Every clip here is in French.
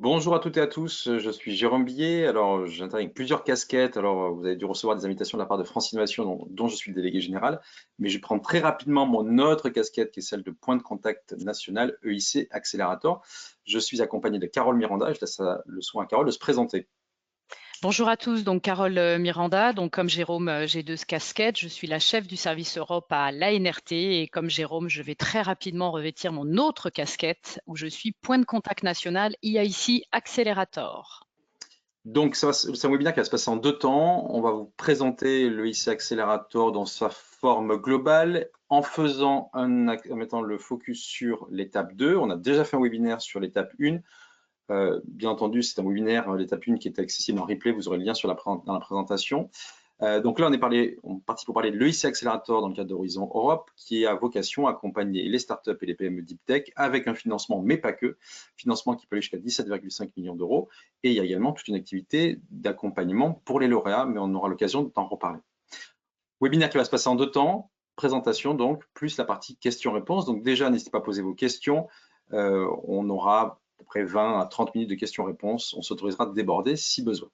Bonjour à toutes et à tous, je suis Jérôme Billet. Alors, j'interviens avec plusieurs casquettes. Alors, vous avez dû recevoir des invitations de la part de France Innovation, dont je suis le délégué général. Mais je prends très rapidement mon autre casquette, qui est celle de point de contact national EIC Accelerator. Je suis accompagné de Carole Miranda. Je laisse le soin à Carole de se présenter. Bonjour à tous, donc Carole Miranda. Donc comme Jérôme, j'ai deux casquettes. Je suis la chef du service Europe à l'ANRT et comme Jérôme, je vais très rapidement revêtir mon autre casquette où je suis point de contact national EIC Accelerator. Donc, c'est un webinaire qui va se passer en deux temps. On va vous présenter le EIC Accelerator dans sa forme globale en mettant le focus sur l'étape 2. On a déjà fait un webinaire sur l'étape 1. Bien entendu, c'est un webinaire, l'étape 1 qui est accessible en replay, vous aurez le lien dans la présentation. Donc là, on est parti pour parler de l'EIC Accelerator dans le cadre d'Horizon Europe, qui a vocation à accompagner les startups et les PME Deep Tech avec un financement, mais pas que, financement qui peut aller jusqu'à 17,5 millions d'euros. Et il y a également toute une activité d'accompagnement pour les lauréats, mais on aura l'occasion d'en reparler. Webinaire qui va se passer en deux temps, présentation donc, plus la partie questions-réponses. Donc déjà, n'hésitez pas à poser vos questions. On aura à peu près 20 à 30 minutes de questions-réponses. On s'autorisera de déborder si besoin.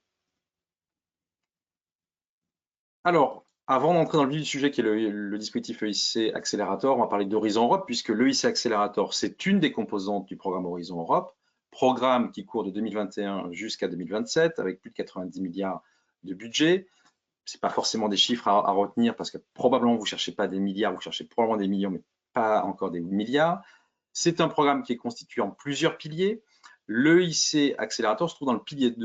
Alors, avant d'entrer dans le vif du sujet qui est le dispositif EIC Accelerator, on va parler d'Horizon Europe, puisque l'EIC Accelerator, c'est une des composantes du programme Horizon Europe, programme qui court de 2021 jusqu'à 2027, avec plus de 90 milliards de budget. Ce n'est pas forcément des chiffres à retenir, parce que probablement vous ne cherchez pas des milliards, vous cherchez probablement des millions, mais pas encore des milliards. C'est un programme qui est constitué en plusieurs piliers. L'EIC Accelerator se trouve dans le pilier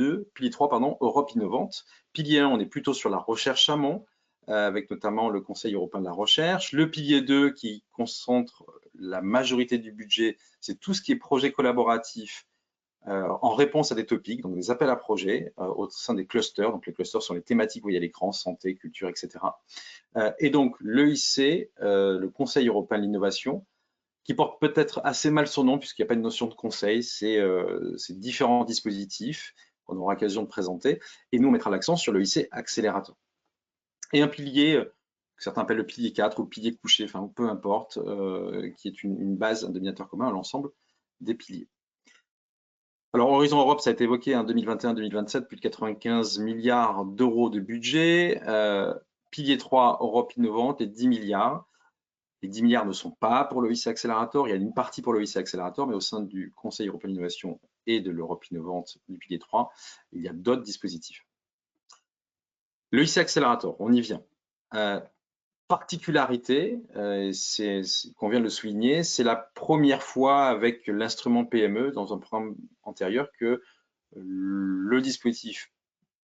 3, Europe innovante. Pilier 1, on est plutôt sur la recherche amont, avec notamment le Conseil européen de la recherche. Le pilier 2, qui concentre la majorité du budget, c'est tout ce qui est projet collaboratif en réponse à des topics, donc des appels à projets au sein des clusters. Donc les clusters sont les thématiques, vous voyez à l'écran, santé, culture, etc. Et donc l'EIC, le Conseil européen de l'innovation, qui porte peut-être assez mal son nom puisqu'il n'y a pas de notion de conseil, c'est différents dispositifs qu'on aura l'occasion de présenter. Et nous, on mettra l'accent sur le IC Accelerator. Et un pilier, que certains appellent le pilier 4 ou pilier couché, enfin peu importe, qui est une base, un dénominateur commun à l'ensemble des piliers. Alors, Horizon Europe, ça a été évoqué en 2021-2027, plus de 95 milliards d'euros de budget. Pilier 3, Europe innovante, les 10 milliards. Les 10 milliards ne sont pas pour le IC Accelerator, il y a une partie pour le IC Accelerator, mais au sein du Conseil européen d'innovation et de l'Europe innovante du pilier 3, il y a d'autres dispositifs. Le IC Accelerator, on y vient. Particularité, qu'on vient de le souligner, c'est la première fois avec l'instrument PME dans un programme antérieur que le dispositif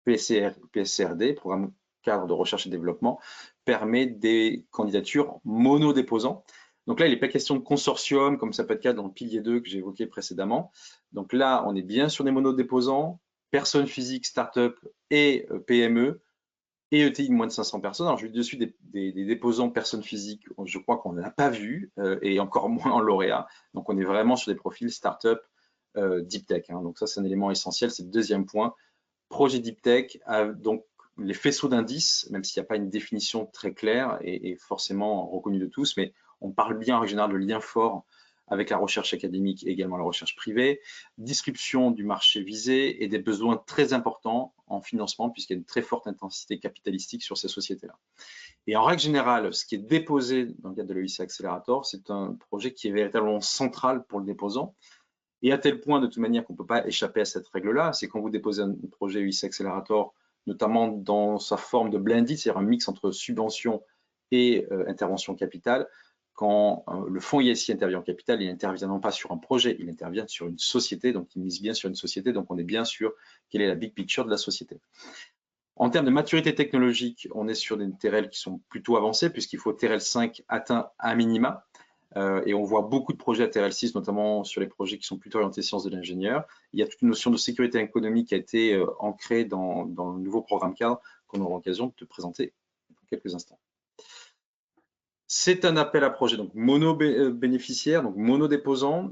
PSRD, Programme cadre de recherche et développement, permet des candidatures monodéposants. Donc là, il n'est pas question de consortium, comme ça peut être le cas dans le pilier 2 que j'ai évoqué précédemment. Donc là, on est bien sur des monodéposants, personnes physiques, start-up et PME, et ETI de moins de 500 personnes. Alors, je vais dessus des déposants personnes physiques, je crois qu'on n'a pas vu, et encore moins en lauréat. Donc, on est vraiment sur des profils start-up deep tech. Donc ça, c'est un élément essentiel, c'est le deuxième point. Projet deep tech, donc les faisceaux d'indices, même s'il n'y a pas une définition très claire et forcément reconnue de tous, mais on parle bien en général de liens forts avec la recherche académique et également la recherche privée, description du marché visé et des besoins très importants en financement puisqu'il y a une très forte intensité capitalistique sur ces sociétés-là. Et en règle générale, ce qui est déposé dans le cadre de l'EIC Accelerator, c'est un projet qui est véritablement central pour le déposant. Et à tel point, de toute manière, qu'on ne peut pas échapper à cette règle-là, c'est quand vous déposez un projet EIC Accelerator, notamment dans sa forme de blended, c'est-à-dire un mix entre subvention et intervention capitale, quand le fonds ISI intervient en capital, il intervient non pas sur un projet, il intervient sur une société, donc il mise bien sur une société, donc on est bien sûr quelle est la big picture de la société. En termes de maturité technologique, on est sur des TRL qui sont plutôt avancés, puisqu'il faut TRL 5 atteint à minima. Et on voit beaucoup de projets à TRL6, notamment sur les projets qui sont plutôt orientés sciences de l'ingénieur. Il y a toute une notion de sécurité économique qui a été ancrée dans le nouveau programme cadre qu'on aura l'occasion de te présenter dans quelques instants. C'est un appel à projet, donc mono-bénéficiaire, donc mono-déposant.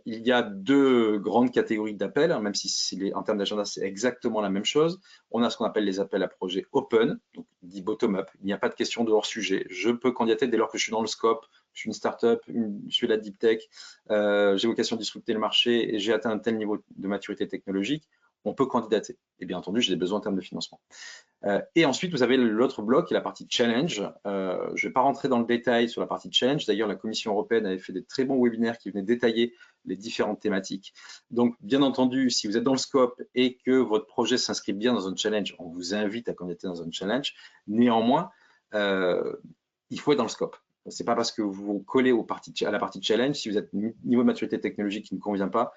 Il y a deux grandes catégories d'appels, même si en termes d'agenda, c'est exactement la même chose. On a ce qu'on appelle les appels à projet open, donc dit bottom-up. Il n'y a pas de question de hors-sujet. Je peux candidater dès lors que je suis dans le scope je suis une start-up, je suis de la deep tech, j'ai vocation à disrupter le marché et j'ai atteint un tel niveau de maturité technologique, on peut candidater. Et bien entendu, j'ai des besoins en termes de financement. Et ensuite, vous avez l'autre bloc qui est la partie challenge. Je ne vais pas rentrer dans le détail sur la partie challenge. D'ailleurs, la Commission européenne avait fait des très bons webinaires qui venaient détailler les différentes thématiques. Donc, bien entendu, si vous êtes dans le scope et que votre projet s'inscrit bien dans un challenge, on vous invite à candidater dans un challenge. Néanmoins, il faut être dans le scope. Ce n'est pas parce que vous vous collez à la partie challenge, si vous êtes niveau de maturité technologique qui ne convient pas,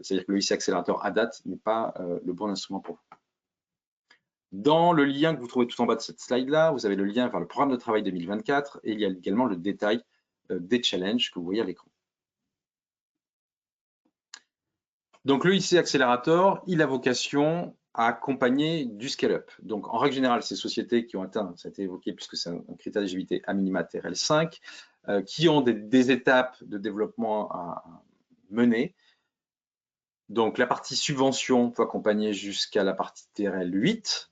c'est-à-dire que le IC Accelerator à date n'est pas le bon instrument pour vous. Dans le lien que vous trouvez tout en bas de cette slide-là, vous avez le lien vers le programme de travail 2024 et il y a également le détail des challenges que vous voyez à l'écran. Donc le IC Accelerator, il a vocation à accompagner du scale-up. Donc en règle générale, ces sociétés qui ont atteint, ça a été évoqué puisque c'est un critère d'éligibilité à minima TRL5, qui ont des étapes de développement à mener. Donc la partie subvention peut accompagner jusqu'à la partie TRL8,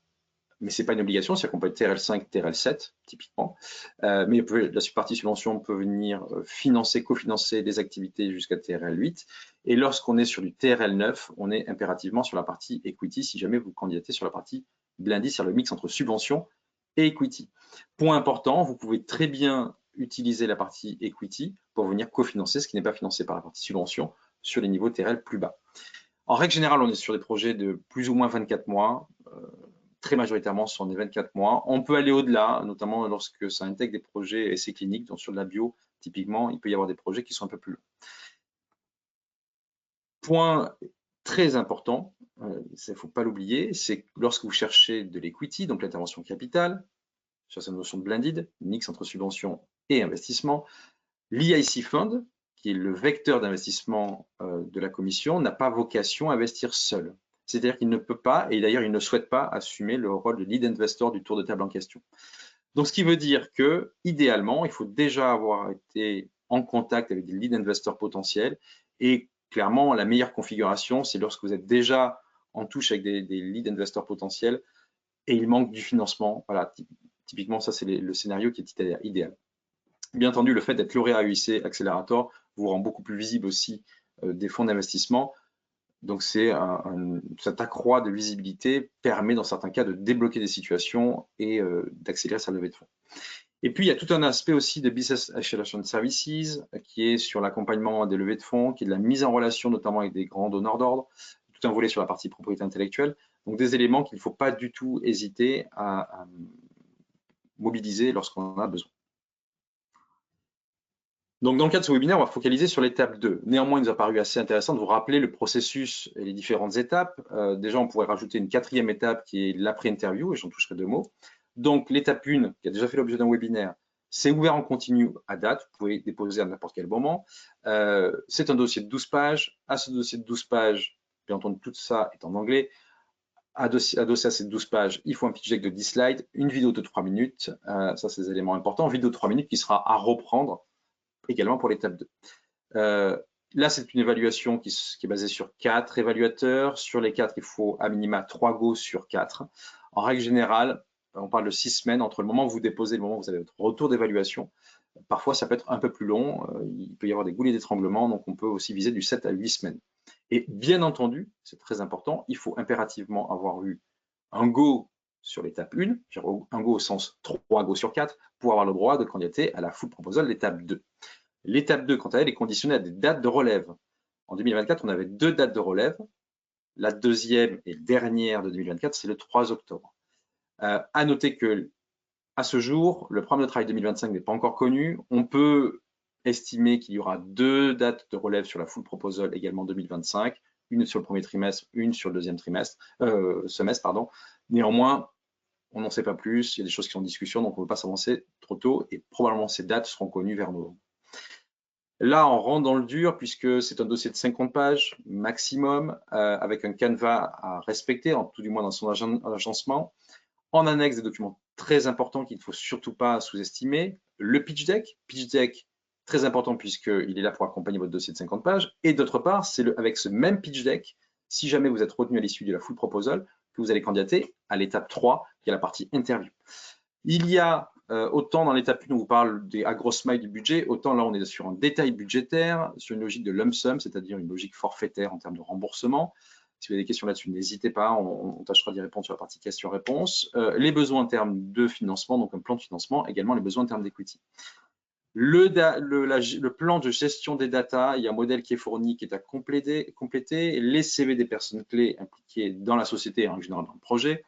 mais ce n'est pas une obligation, c'est qu'on peut être TRL5, TRL7, typiquement. Mais la partie subvention peut venir financer, cofinancer des activités jusqu'à TRL8. Et lorsqu'on est sur du TRL9, on est impérativement sur la partie equity, si jamais vous candidatez sur la partie blended, c'est-à-dire le mix entre subvention et equity. Point important, vous pouvez très bien utiliser la partie equity pour venir cofinancer ce qui n'est pas financé par la partie subvention sur les niveaux TRL plus bas. En règle générale, on est sur des projets de plus ou moins 24 mois. Très majoritairement, ce sont des 24 mois. On peut aller au-delà, notamment lorsque ça intègre des projets essais cliniques. Donc, sur de la bio, typiquement, il peut y avoir des projets qui sont un peu plus longs. Point très important, il ne faut pas l'oublier, c'est que lorsque vous cherchez de l'equity, donc l'intervention capitale, sur cette notion de blended, mix entre subvention et investissement, l'EIC Fund, qui est le vecteur d'investissement de la Commission, n'a pas vocation à investir seul. C'est-à-dire qu'il ne peut pas, et d'ailleurs il ne souhaite pas assumer le rôle de lead investor du tour de table en question. Donc ce qui veut dire que, idéalement, il faut déjà avoir été en contact avec des lead investors potentiels et clairement la meilleure configuration, c'est lorsque vous êtes déjà en touche avec des lead investors potentiels et il manque du financement. Voilà, typiquement ça c'est le scénario qui est idéal. Bien entendu, le fait d'être lauréat UIC Accelerator vous rend beaucoup plus visible aussi des fonds d'investissement. Donc, cette accroît de visibilité permet dans certains cas de débloquer des situations et d'accélérer sa levée de fonds. Et puis, il y a tout un aspect aussi de Business Acceleration Services qui est sur l'accompagnement des levées de fonds, qui est de la mise en relation notamment avec des grands donneurs d'ordre, tout un volet sur la partie propriété intellectuelle. Donc, des éléments qu'il ne faut pas du tout hésiter à mobiliser lorsqu'on en a besoin. Donc, dans le cadre de ce webinaire, on va focaliser sur l'étape 2. Néanmoins, il nous a paru assez intéressant de vous rappeler le processus et les différentes étapes. Déjà, on pourrait rajouter une quatrième étape qui est l'après-interview, et j'en toucherai deux mots. Donc, l'étape 1, qui a déjà fait l'objet d'un webinaire, c'est ouvert en continu à date. Vous pouvez déposer à n'importe quel moment. C'est un dossier de 12 pages. À ce dossier de 12 pages, bien entendu, tout ça est en anglais. Adossé à ces 12 pages, il faut un pitch deck de 10 slides, une vidéo de 3 minutes. Ça, c'est des éléments importants. Vidéo de 3 minutes qui sera à reprendre également pour l'étape 2. Là, c'est une évaluation qui est basée sur 4 évaluateurs. Sur les 4, il faut à minima 3 go sur 4. En règle générale, on parle de 6 semaines entre le moment où vous déposez et le moment où vous avez votre retour d'évaluation. Parfois, ça peut être un peu plus long. Il peut y avoir des goulets d'étranglement, donc on peut aussi viser du 7 à 8 semaines. Et bien entendu, c'est très important, il faut impérativement avoir eu un go sur l'étape 1, un go au sens 3 go sur 4, pour avoir le droit de candidater à la full proposal l'étape 2. L'étape 2, quant à elle, est conditionnée à des dates de relève. En 2024, on avait 2 dates de relève. La deuxième et dernière de 2024, c'est le 3 octobre. À noter que, à ce jour, le programme de travail 2025 n'est pas encore connu. On peut estimer qu'il y aura 2 dates de relève sur la full proposal également 2025, une sur le premier trimestre, une sur le deuxième semestre. Néanmoins, on n'en sait pas plus. Il y a des choses qui sont en discussion, donc on ne peut pas s'avancer trop tôt et probablement ces dates seront connues vers novembre. Là, on rentre dans le dur puisque c'est un dossier de 50 pages maximum avec un canevas à respecter, tout du moins dans son agencement. En annexe, des documents très importants qu'il ne faut surtout pas sous-estimer. Le pitch deck, très important puisqu'il est là pour accompagner votre dossier de 50 pages. Et d'autre part, c'est avec ce même pitch deck, si jamais vous êtes retenu à l'issue de la full proposal, que vous allez candidater à l'étape 3, qui est la partie interview. Il y a autant dans l'étape 1, on vous parle à grosse maille du budget, autant là, on est sur un détail budgétaire, sur une logique de lump sum, c'est-à-dire une logique forfaitaire en termes de remboursement. Si vous avez des questions là-dessus, n'hésitez pas, on tâchera d'y répondre sur la partie questions-réponses. Les besoins en termes de financement, donc un plan de financement, également les besoins en termes d'equity. Le plan de gestion des data, il y a un modèle qui est fourni, qui est à compléter, les CV des personnes clés impliquées dans la société, en général dans le projet.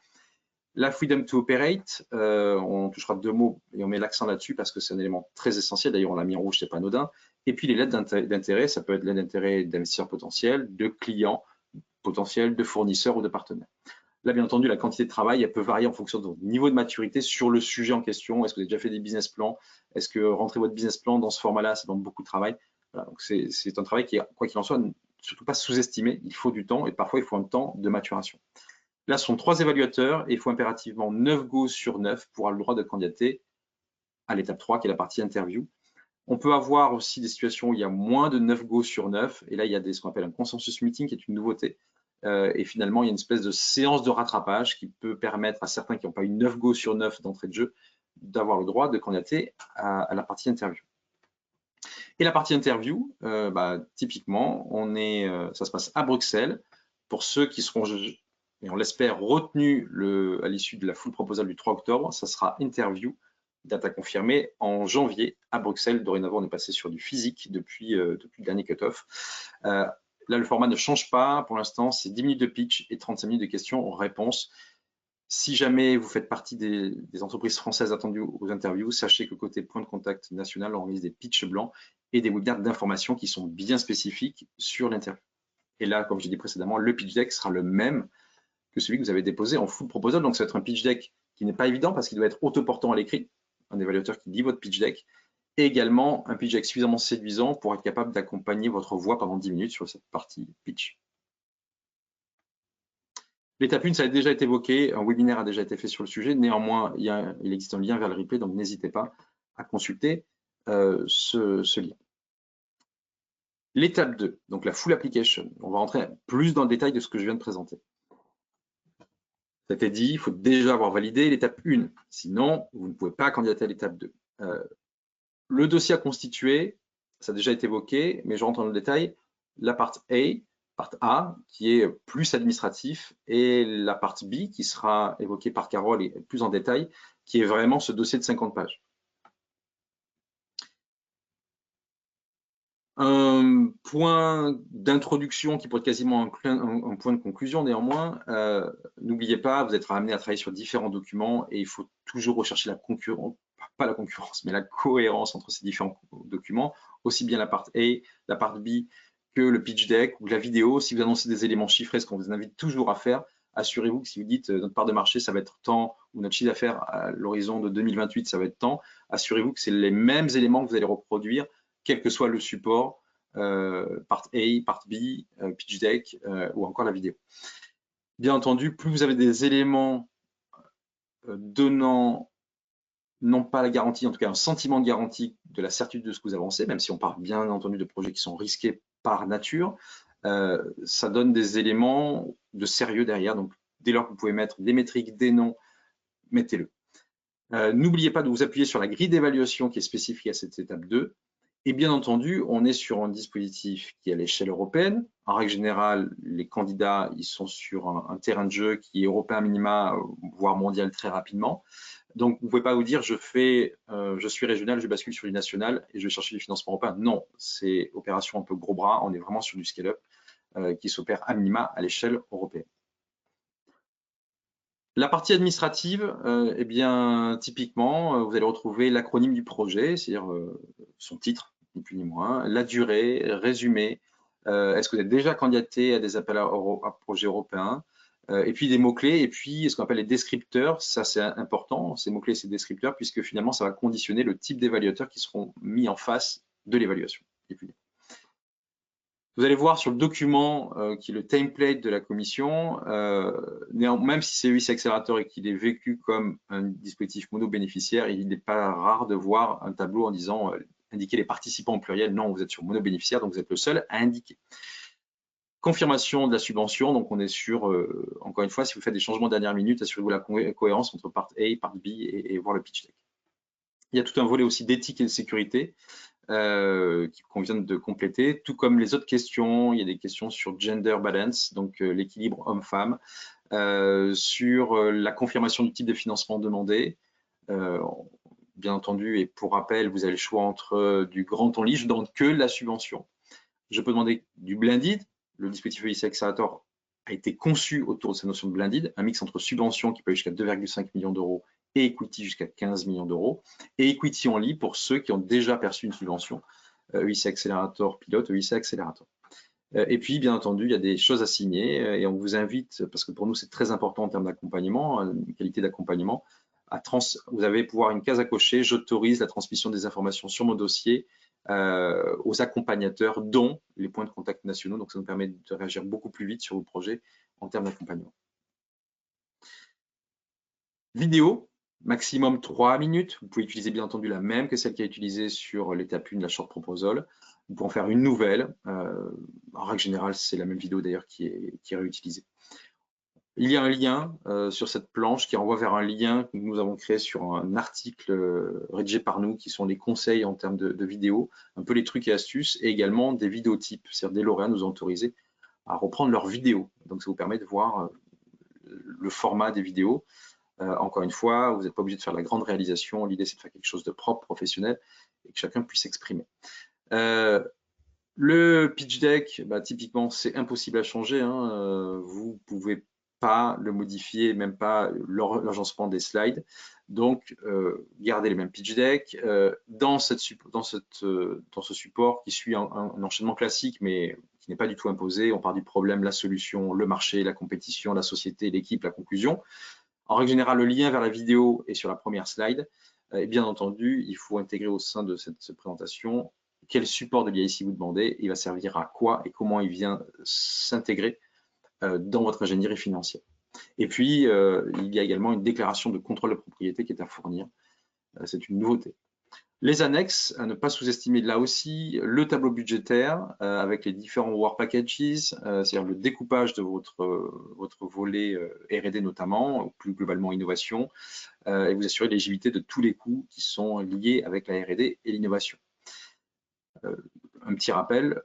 La freedom to operate, on touchera 2 mots et on met l'accent là-dessus parce que c'est un élément très essentiel. D'ailleurs, on l'a mis en rouge, c'est pas anodin. Et puis les lettres d'intérêt, ça peut être l'aide d'intérêt d'investisseurs potentiels, de clients potentiels, de fournisseurs ou de partenaires. Là, bien entendu, la quantité de travail, elle peut varier en fonction de votre niveau de maturité sur le sujet en question. Est-ce que vous avez déjà fait des business plans? Est-ce que rentrer votre business plan dans ce format-là, ça demande beaucoup de travail? Voilà, donc c'est un travail qui est, quoi qu'il en soit, surtout pas sous-estimé. Il faut du temps et parfois, il faut un temps de maturation. Là, ce sont 3 évaluateurs et il faut impérativement 9 go sur 9 pour avoir le droit de candidater à l'étape 3, qui est la partie interview. On peut avoir aussi des situations où il y a moins de 9 go sur 9, et là, il y a ce qu'on appelle un consensus meeting, qui est une nouveauté. Et finalement, il y a une espèce de séance de rattrapage qui peut permettre à certains qui n'ont pas eu 9 go sur 9 d'entrée de jeu d'avoir le droit de candidater à la partie interview. Et la partie interview, typiquement, ça se passe à Bruxelles. Pour ceux qui seront, et on l'espère, retenus à l'issue de la full proposal du 3 octobre, ça sera interview, date à confirmer, en janvier à Bruxelles. Dorénavant, on est passé sur du physique depuis le dernier cut-off. Là, le format ne change pas. Pour l'instant, c'est 10 minutes de pitch et 35 minutes de questions-réponses. Si jamais vous faites partie des entreprises françaises attendues aux interviews, sachez que côté point de contact national, on organise des pitchs blancs et des webinaires d'information qui sont bien spécifiques sur l'interview. Et là, comme j'ai dit précédemment, le pitch deck sera le même que celui que vous avez déposé en full proposal. Donc, ça va être un pitch deck qui n'est pas évident parce qu'il doit être autoportant à l'écrit, un évaluateur qui lit votre pitch deck, et également un pitch deck suffisamment séduisant pour être capable d'accompagner votre voix pendant 10 minutes sur cette partie pitch. L'étape 1, ça a déjà été évoqué, un webinaire a déjà été fait sur le sujet. Néanmoins, il existe un lien vers le replay, donc n'hésitez pas à consulter ce lien. L'étape 2, donc la full application. On va rentrer plus dans le détail de ce que je viens de présenter. Ça a été dit, il faut déjà avoir validé l'étape 1. Sinon, vous ne pouvez pas candidater à l'étape 2. Le dossier à constituer, ça a déjà été évoqué, mais je rentre dans le détail. La part A, qui est plus administratif, et la partie B, qui sera évoquée par Carole et plus en détail, qui est vraiment ce dossier de 50 pages. Un point d'introduction qui pourrait être quasiment un point de conclusion, néanmoins, n'oubliez pas, vous êtes amené à travailler sur différents documents et il faut toujours rechercher la concurrence, pas la concurrence, mais la cohérence entre ces différents documents, aussi bien la part A, la part B, que le pitch deck ou la vidéo. Si vous annoncez des éléments chiffrés, ce qu'on vous invite toujours à faire, assurez-vous que si vous dites notre part de marché, ça va être tant, ou notre chiffre d'affaires à l'horizon de 2028, ça va être tant, assurez-vous que c'est les mêmes éléments que vous allez reproduire, quel que soit le support, part A, part B, pitch deck ou encore la vidéo. Bien entendu, plus vous avez des éléments donnant non pas la garantie, en tout cas un sentiment de garantie de la certitude de ce que vous avancez, même si on parle bien entendu de projets qui sont risqués par nature, ça donne des éléments de sérieux derrière. Donc, dès lors que vous pouvez mettre des métriques, des noms, mettez-le. N'oubliez pas de vous appuyer sur la grille d'évaluation qui est spécifique à cette étape 2. Et bien entendu, on est sur un dispositif qui est à l'échelle européenne. En règle générale, les candidats, ils sont sur un terrain de jeu qui est européen minima, voire mondial très rapidement. Donc, vous ne pouvez pas vous dire, je suis régional, je bascule sur du national et je vais chercher du financement européen. Non, c'est opération un peu gros bras. On est vraiment sur du scale-up qui s'opère à minima à l'échelle européenne. La partie administrative, eh bien, typiquement, vous allez retrouver l'acronyme du projet, c'est-à-dire son titre, ni plus ni moins, la durée, résumé, est-ce que vous êtes déjà candidaté à des appels à projets européens, et puis des mots-clés, et puis ce qu'on appelle les descripteurs, ça c'est important, ces mots-clés, ces descripteurs, puisque finalement, ça va conditionner le type d'évaluateurs qui seront mis en face de l'évaluation. Vous allez voir sur le document qui est le template de la commission, même si c'est UX Accelerator et qu'il est vécu comme un dispositif mono-bénéficiaire, il n'est pas rare de voir un tableau en disant indiquer les participants au pluriel. Non, vous êtes sur mono-bénéficiaire, donc vous êtes le seul à indiquer. Confirmation de la subvention, donc on est sur, encore une fois, si vous faites des changements de dernière minute, assurez-vous la cohérence entre part A, part B et voir le pitch deck. Il y a tout un volet aussi d'éthique et de sécurité qu'il convient de compléter, tout comme les autres questions. Il y a des questions sur gender balance, donc l'équilibre homme-femme, sur la confirmation du type de financement demandé. Bien entendu, et pour rappel, vous avez le choix entre du grand only, je ne demande que la subvention. Je peux demander du blended. Le dispositif EIC Accelerator a été conçu autour de cette notion de blended, un mix entre subvention qui peut aller jusqu'à 2,5 millions d'euros et equity jusqu'à 15 millions d'euros, et equity only pour ceux qui ont déjà perçu une subvention, EIC Accelerator pilote, EIC Accelerator. Et puis, bien entendu, il y a des choses à signer et on vous invite, parce que pour nous, c'est très important en termes d'accompagnement, qualité d'accompagnement, vous avez pouvoir une case à cocher, j'autorise la transmission des informations sur mon dossier aux accompagnateurs, dont les points de contact nationaux. Donc, ça nous permet de réagir beaucoup plus vite sur vos projets en termes d'accompagnement. Vidéo, maximum 3 minutes. Vous pouvez utiliser bien entendu la même que celle qui est utilisée sur l'étape 1 de la short proposal. Vous pouvez en faire une nouvelle. En règle générale, c'est la même vidéo d'ailleurs qui est réutilisée. Il y a un lien sur cette planche qui renvoie vers un lien que nous avons créé sur un article rédigé par nous, qui sont les conseils en termes de vidéos, un peu les trucs et astuces, et également des vidéotypes. C'est-à-dire des lauréats nous ont autorisé à reprendre leurs vidéos. Donc ça vous permet de voir le format des vidéos. Encore une fois, vous n'êtes pas obligé de faire la grande réalisation. L'idée, c'est de faire quelque chose de propre, professionnel, et que chacun puisse s'exprimer. Le pitch deck, typiquement, c'est impossible à changer. Vous ne pouvez pas le modifier, même pas l'agencement des slides. Donc, gardez les mêmes pitch decks. Dans ce support qui suit un enchaînement classique, mais qui n'est pas du tout imposé, on part du problème, la solution, le marché, la compétition, la société, l'équipe, la conclusion. En règle générale, le lien vers la vidéo est sur la première slide. Et bien entendu, il faut intégrer au sein de cette présentation quel support de l'IAIC vous demandez, il va servir à quoi et comment il vient s'intégrer dans votre ingénierie financière. Et puis, il y a également une déclaration de contrôle de propriété qui est à fournir. C'est une nouveauté. Les annexes, à ne pas sous-estimer là aussi, le tableau budgétaire avec les différents work packages, c'est-à-dire le découpage de votre volet R&D notamment, ou plus globalement innovation, et vous assurer l'éligibilité de tous les coûts qui sont liés avec la R&D et l'innovation. Un petit rappel,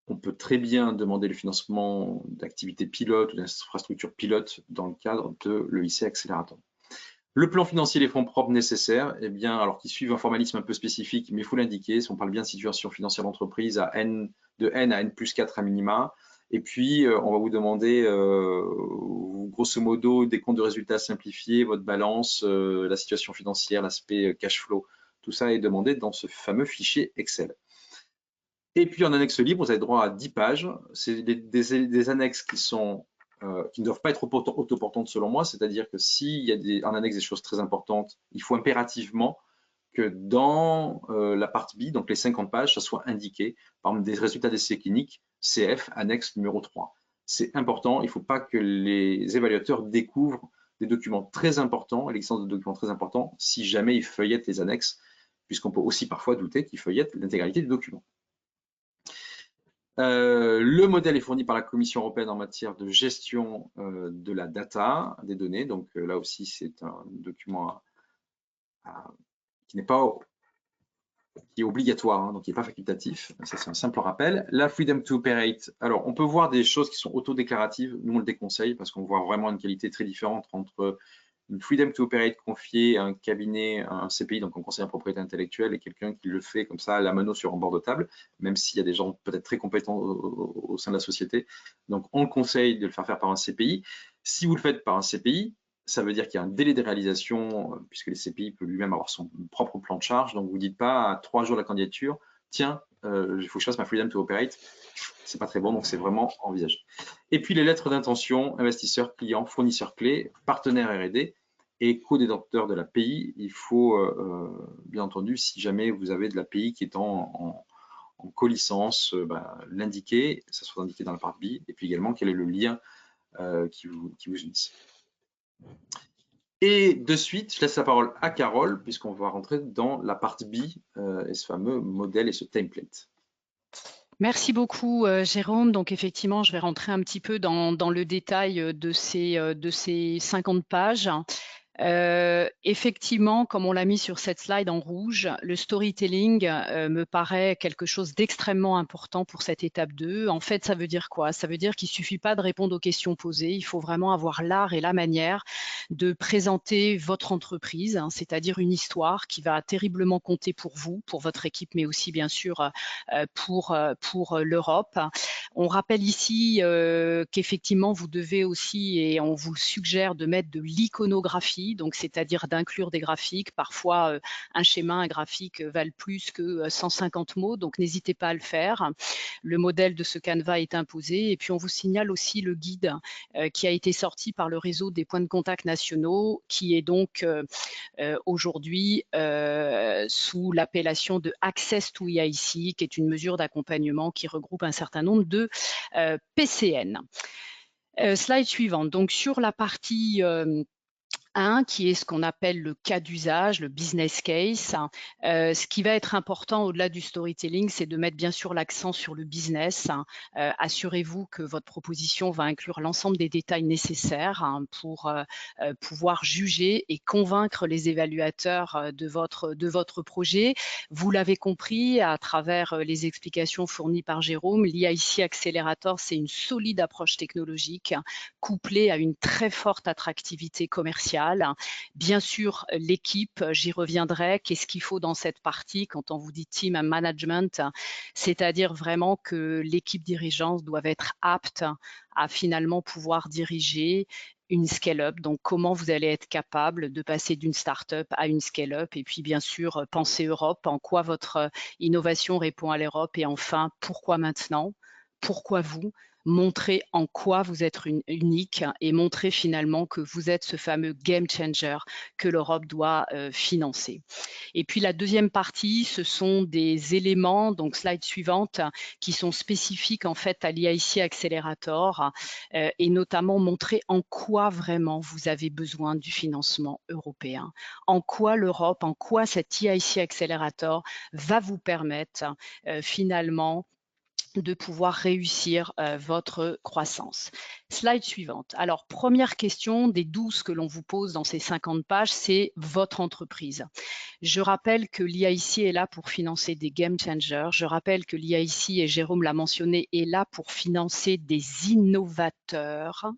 on peut très bien demander le financement d'activités pilotes ou d'infrastructures pilotes dans le cadre de l'EIC Accelerator. Le plan financier, les fonds propres nécessaires, eh bien, alors qu'ils suivent un formalisme un peu spécifique, mais il faut l'indiquer, si on parle bien de situation financière d'entreprise de N à N plus 4 à minima, et puis on va vous demander grosso modo des comptes de résultats simplifiés, votre balance, la situation financière, l'aspect cash flow, tout ça est demandé dans ce fameux fichier Excel. Et puis en annexe libre, vous avez droit à 10 pages. C'est des annexes qui ne doivent pas être autoportantes selon moi, c'est-à-dire que s'il y a en annexe des choses très importantes, il faut impérativement que dans la partie B, donc les 50 pages, ça soit indiqué, par exemple des résultats d'essais cliniques, CF, annexe numéro 3. C'est important, il ne faut pas que les évaluateurs découvrent des documents très importants, l'existence de documents très importants, si jamais ils feuillettent les annexes, puisqu'on peut aussi parfois douter qu'ils feuillettent l'intégralité du document. Le modèle est fourni par la Commission européenne en matière de gestion de la data, des données. Donc là aussi, c'est un document qui est obligatoire, donc qui n'est pas facultatif. Ça, c'est un simple rappel. La Freedom to Operate. Alors, on peut voir des choses qui sont autodéclaratives. Nous, on le déconseille parce qu'on voit vraiment une qualité très différente entre une Freedom to Operate confiée à un cabinet, à un CPI, donc un conseiller en propriété intellectuelle, et quelqu'un qui le fait comme ça à la mano sur un bord de table, même s'il y a des gens peut-être très compétents au sein de la société. Donc, on le conseille de le faire par un CPI. Si vous le faites par un CPI, ça veut dire qu'il y a un délai de réalisation, puisque les CPI peut lui-même avoir son propre plan de charge. Donc, vous ne dites pas à 3 jours de la candidature, tiens, il faut que je fasse ma Freedom to Operate. C'est pas très bon, donc c'est vraiment envisagé. Et puis les lettres d'intention, investisseurs, clients, fournisseurs clés, partenaires R&D et co-détenteur de l'API. Il faut, bien entendu, si jamais vous avez de l'API qui est en co-licence, l'indiquer, ça soit indiqué dans la partie B, et puis également quel est le lien qui vous unisse. Et de suite, je laisse la parole à Carole, puisqu'on va rentrer dans la partie B et ce fameux modèle et ce template. Merci beaucoup, Jérôme. Donc, effectivement, je vais rentrer un petit peu dans le détail de ces 50 pages. Effectivement, comme on l'a mis sur cette slide en rouge, le storytelling me paraît quelque chose d'extrêmement important pour cette étape 2. En fait, ça veut dire quoi? Ça veut dire qu'il suffit pas de répondre aux questions posées, il faut vraiment avoir l'art et la manière de présenter votre entreprise, hein, c'est-à-dire une histoire qui va terriblement compter pour vous, pour votre équipe, mais aussi bien sûr pour l'Europe. On rappelle ici qu'effectivement, vous devez aussi, et on vous suggère de mettre de l'iconographie, donc c'est-à-dire d'inclure des graphiques. Parfois, un schéma, un graphique valent plus que 150 mots, donc n'hésitez pas à le faire. Le modèle de ce canevas est imposé. Et puis, on vous signale aussi le guide qui a été sorti par le réseau des points de contact nationaux, qui est donc aujourd'hui sous l'appellation de Access to EIC, qui est une mesure d'accompagnement qui regroupe un certain nombre de PCN. Slide suivante. Donc sur la partie 1, qui est ce qu'on appelle le cas d'usage, le business case. Ce qui va être important au-delà du storytelling, c'est de mettre bien sûr l'accent sur le business. Assurez-vous que votre proposition va inclure l'ensemble des détails nécessaires pour pouvoir juger et convaincre les évaluateurs de votre projet. Vous l'avez compris à travers les explications fournies par Jérôme, l'EIC Accelerator, c'est une solide approche technologique couplée à une très forte attractivité commerciale. Bien sûr, l'équipe, j'y reviendrai. Qu'est-ce qu'il faut dans cette partie quand on vous dit team and management? C'est-à-dire vraiment que l'équipe dirigeante doit être apte à finalement pouvoir diriger une scale-up. Donc, comment vous allez être capable de passer d'une start-up à une scale-up? Et puis, bien sûr, penser Europe, en quoi votre innovation répond à l'Europe? Et enfin, pourquoi maintenant? Pourquoi vous? Montrer en quoi vous êtes unique et montrer finalement que vous êtes ce fameux game changer que l'Europe doit financer. Et puis la deuxième partie, ce sont des éléments, donc slide suivante, qui sont spécifiques en fait à l'EIC Accelerator et notamment montrer en quoi vraiment vous avez besoin du financement européen, en quoi l'Europe, en quoi cet EIC Accelerator va vous permettre finalement de pouvoir réussir votre croissance. Slide suivante. Alors, première question des 12 que l'on vous pose dans ces 50 pages, c'est votre entreprise. Je rappelle que l'EIC est là pour financer des game changers. Je rappelle que l'EIC, et Jérôme l'a mentionné, est là pour financer des innovateurs,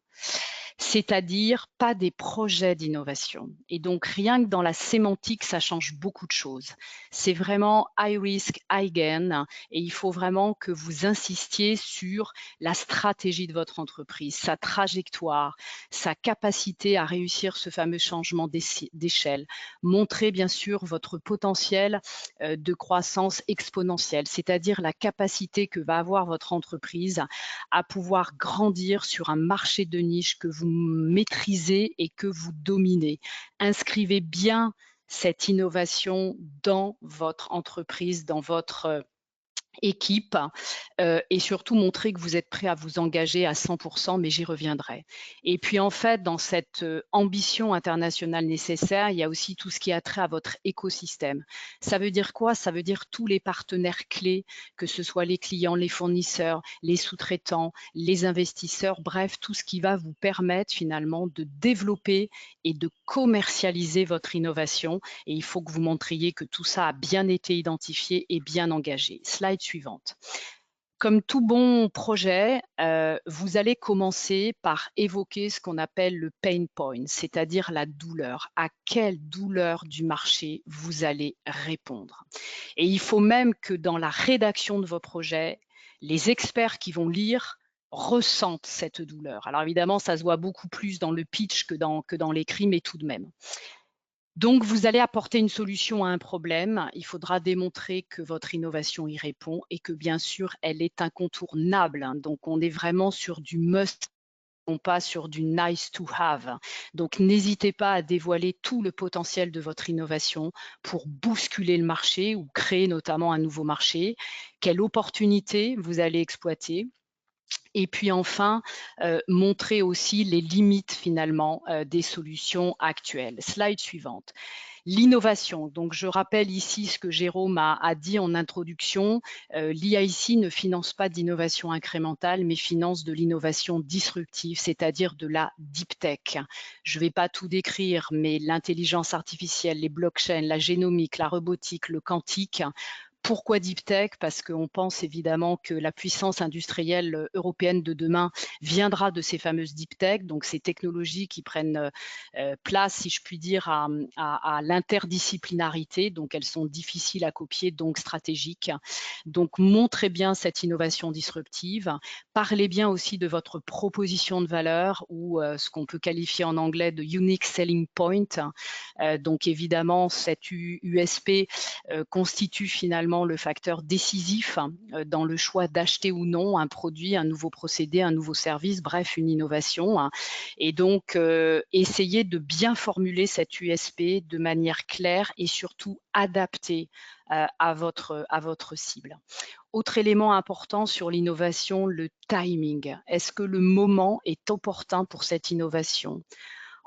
c'est-à-dire pas des projets d'innovation. Et donc, rien que dans la sémantique, ça change beaucoup de choses. C'est vraiment high risk, high gain, et il faut vraiment que vous insistiez sur la stratégie de votre entreprise, sa trajectoire, sa capacité à réussir ce fameux changement d'échelle. Montrez bien sûr votre potentiel de croissance exponentielle, c'est-à-dire la capacité que va avoir votre entreprise à pouvoir grandir sur un marché de niche que vous maîtrisez et que vous dominez. Inscrivez bien cette innovation dans votre entreprise, dans votre équipe et surtout montrer que vous êtes prêt à vous engager à 100%, mais j'y reviendrai. Et puis en fait, dans cette ambition internationale nécessaire, il y a aussi tout ce qui a trait à votre écosystème. Ça veut dire quoi? Ça veut dire tous les partenaires clés, que ce soit les clients, les fournisseurs, les sous-traitants, les investisseurs, bref, tout ce qui va vous permettre finalement de développer et de commercialiser votre innovation. Et il faut que vous montriez que tout ça a bien été identifié et bien engagé. Slide suivante. Comme tout bon projet, vous allez commencer par évoquer ce qu'on appelle le pain point, c'est-à-dire la douleur. À quelle douleur du marché vous allez répondre? Et il faut même que dans la rédaction de vos projets, les experts qui vont lire ressentent cette douleur. Alors évidemment, ça se voit beaucoup plus dans le pitch que dans l'écrit, mais tout de même. Donc, vous allez apporter une solution à un problème. Il faudra démontrer que votre innovation y répond et que bien sûr, elle est incontournable. Donc, on est vraiment sur du must, non pas sur du nice to have. Donc, n'hésitez pas à dévoiler tout le potentiel de votre innovation pour bousculer le marché ou créer notamment un nouveau marché. Quelle opportunité vous allez exploiter? Et puis enfin, montrer aussi les limites finalement des solutions actuelles. Slide suivante. L'innovation. Donc, je rappelle ici ce que Jérôme a dit en introduction. L'IIC ne finance pas d'innovation incrémentale, mais finance de l'innovation disruptive, c'est-à-dire de la deep tech. Je ne vais pas tout décrire, mais l'intelligence artificielle, les blockchains, la génomique, la robotique, le quantique. Pourquoi deep tech? Parce qu'on pense évidemment que la puissance industrielle européenne de demain viendra de ces fameuses deep tech, donc ces technologies qui prennent place, si je puis dire, à l'interdisciplinarité, donc elles sont difficiles à copier, donc stratégiques. Donc montrez bien cette innovation disruptive, parlez bien aussi de votre proposition de valeur ou ce qu'on peut qualifier en anglais de unique selling point. Donc évidemment, cette USP constitue finalement le facteur décisif dans le choix d'acheter ou non un produit, un nouveau procédé, un nouveau service, bref, une innovation. Et donc, essayez de bien formuler cette USP de manière claire et surtout adaptée à votre cible. Autre élément important sur l'innovation, le timing. Est-ce que le moment est opportun pour cette innovation?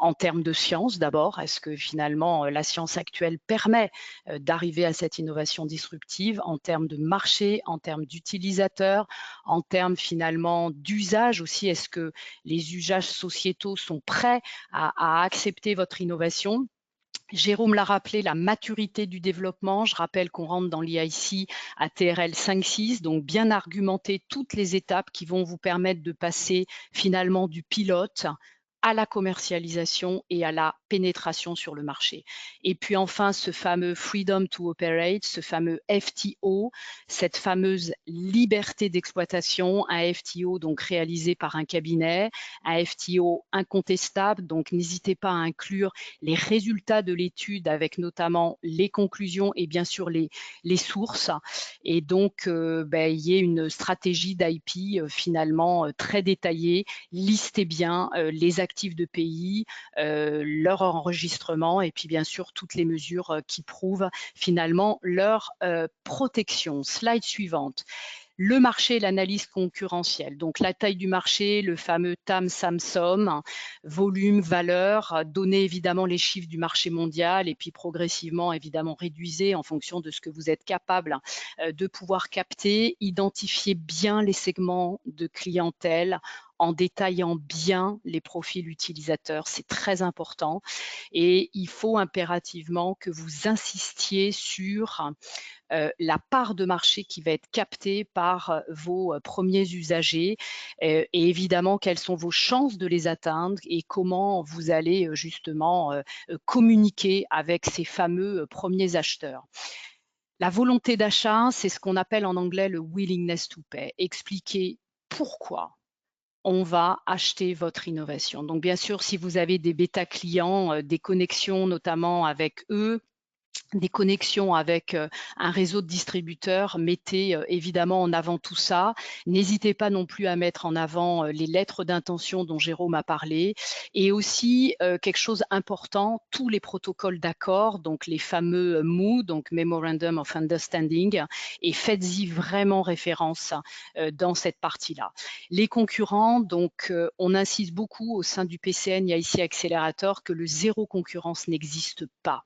En termes de science d'abord, est-ce que finalement la science actuelle permet d'arriver à cette innovation disruptive en termes de marché, en termes d'utilisateurs, en termes finalement d'usage aussi, est-ce que les usages sociétaux sont prêts à accepter votre innovation? Jérôme l'a rappelé, la maturité du développement. Je rappelle qu'on rentre dans l'IIC à TRL 5.6, donc bien argumenter toutes les étapes qui vont vous permettre de passer finalement du pilote à la commercialisation et à la pénétration sur le marché. Et puis enfin, ce fameux Freedom to Operate, ce fameux FTO, cette fameuse liberté d'exploitation, un FTO donc réalisé par un cabinet, un FTO incontestable, donc n'hésitez pas à inclure les résultats de l'étude avec notamment les conclusions et bien sûr les sources. Et donc, il y ait une stratégie d'IP finalement très détaillée. Listez bien les actifs de pays, leur enregistrement et puis bien sûr toutes les mesures qui prouvent finalement leur protection. Slide suivante. Le marché et l'analyse concurrentielle. Donc la taille du marché, le fameux TAM, SAM, SOM, volume, valeur, donnez évidemment les chiffres du marché mondial et puis progressivement évidemment réduisez en fonction de ce que vous êtes capable de pouvoir capter. Identifiez bien les segments de clientèle en détaillant bien les profils utilisateurs, c'est très important. Et il faut impérativement que vous insistiez sur la part de marché qui va être captée par vos premiers usagers et évidemment quelles sont vos chances de les atteindre et comment vous allez justement communiquer avec ces fameux premiers acheteurs. La volonté d'achat, c'est ce qu'on appelle en anglais le willingness to pay. Expliquer pourquoi on va acheter votre innovation. Donc bien sûr, si vous avez des bêta clients, des connexions notamment avec eux, des connexions avec un réseau de distributeurs, mettez évidemment en avant tout ça. N'hésitez pas non plus à mettre en avant les lettres d'intention dont Jérôme a parlé et aussi quelque chose important, tous les protocoles d'accord, donc les fameux MOU, donc Memorandum of Understanding, et faites-y vraiment référence dans cette partie-là. Les concurrents, donc on insiste beaucoup au sein du PCN, il y a ici Accélérateur, que le zéro concurrence n'existe pas.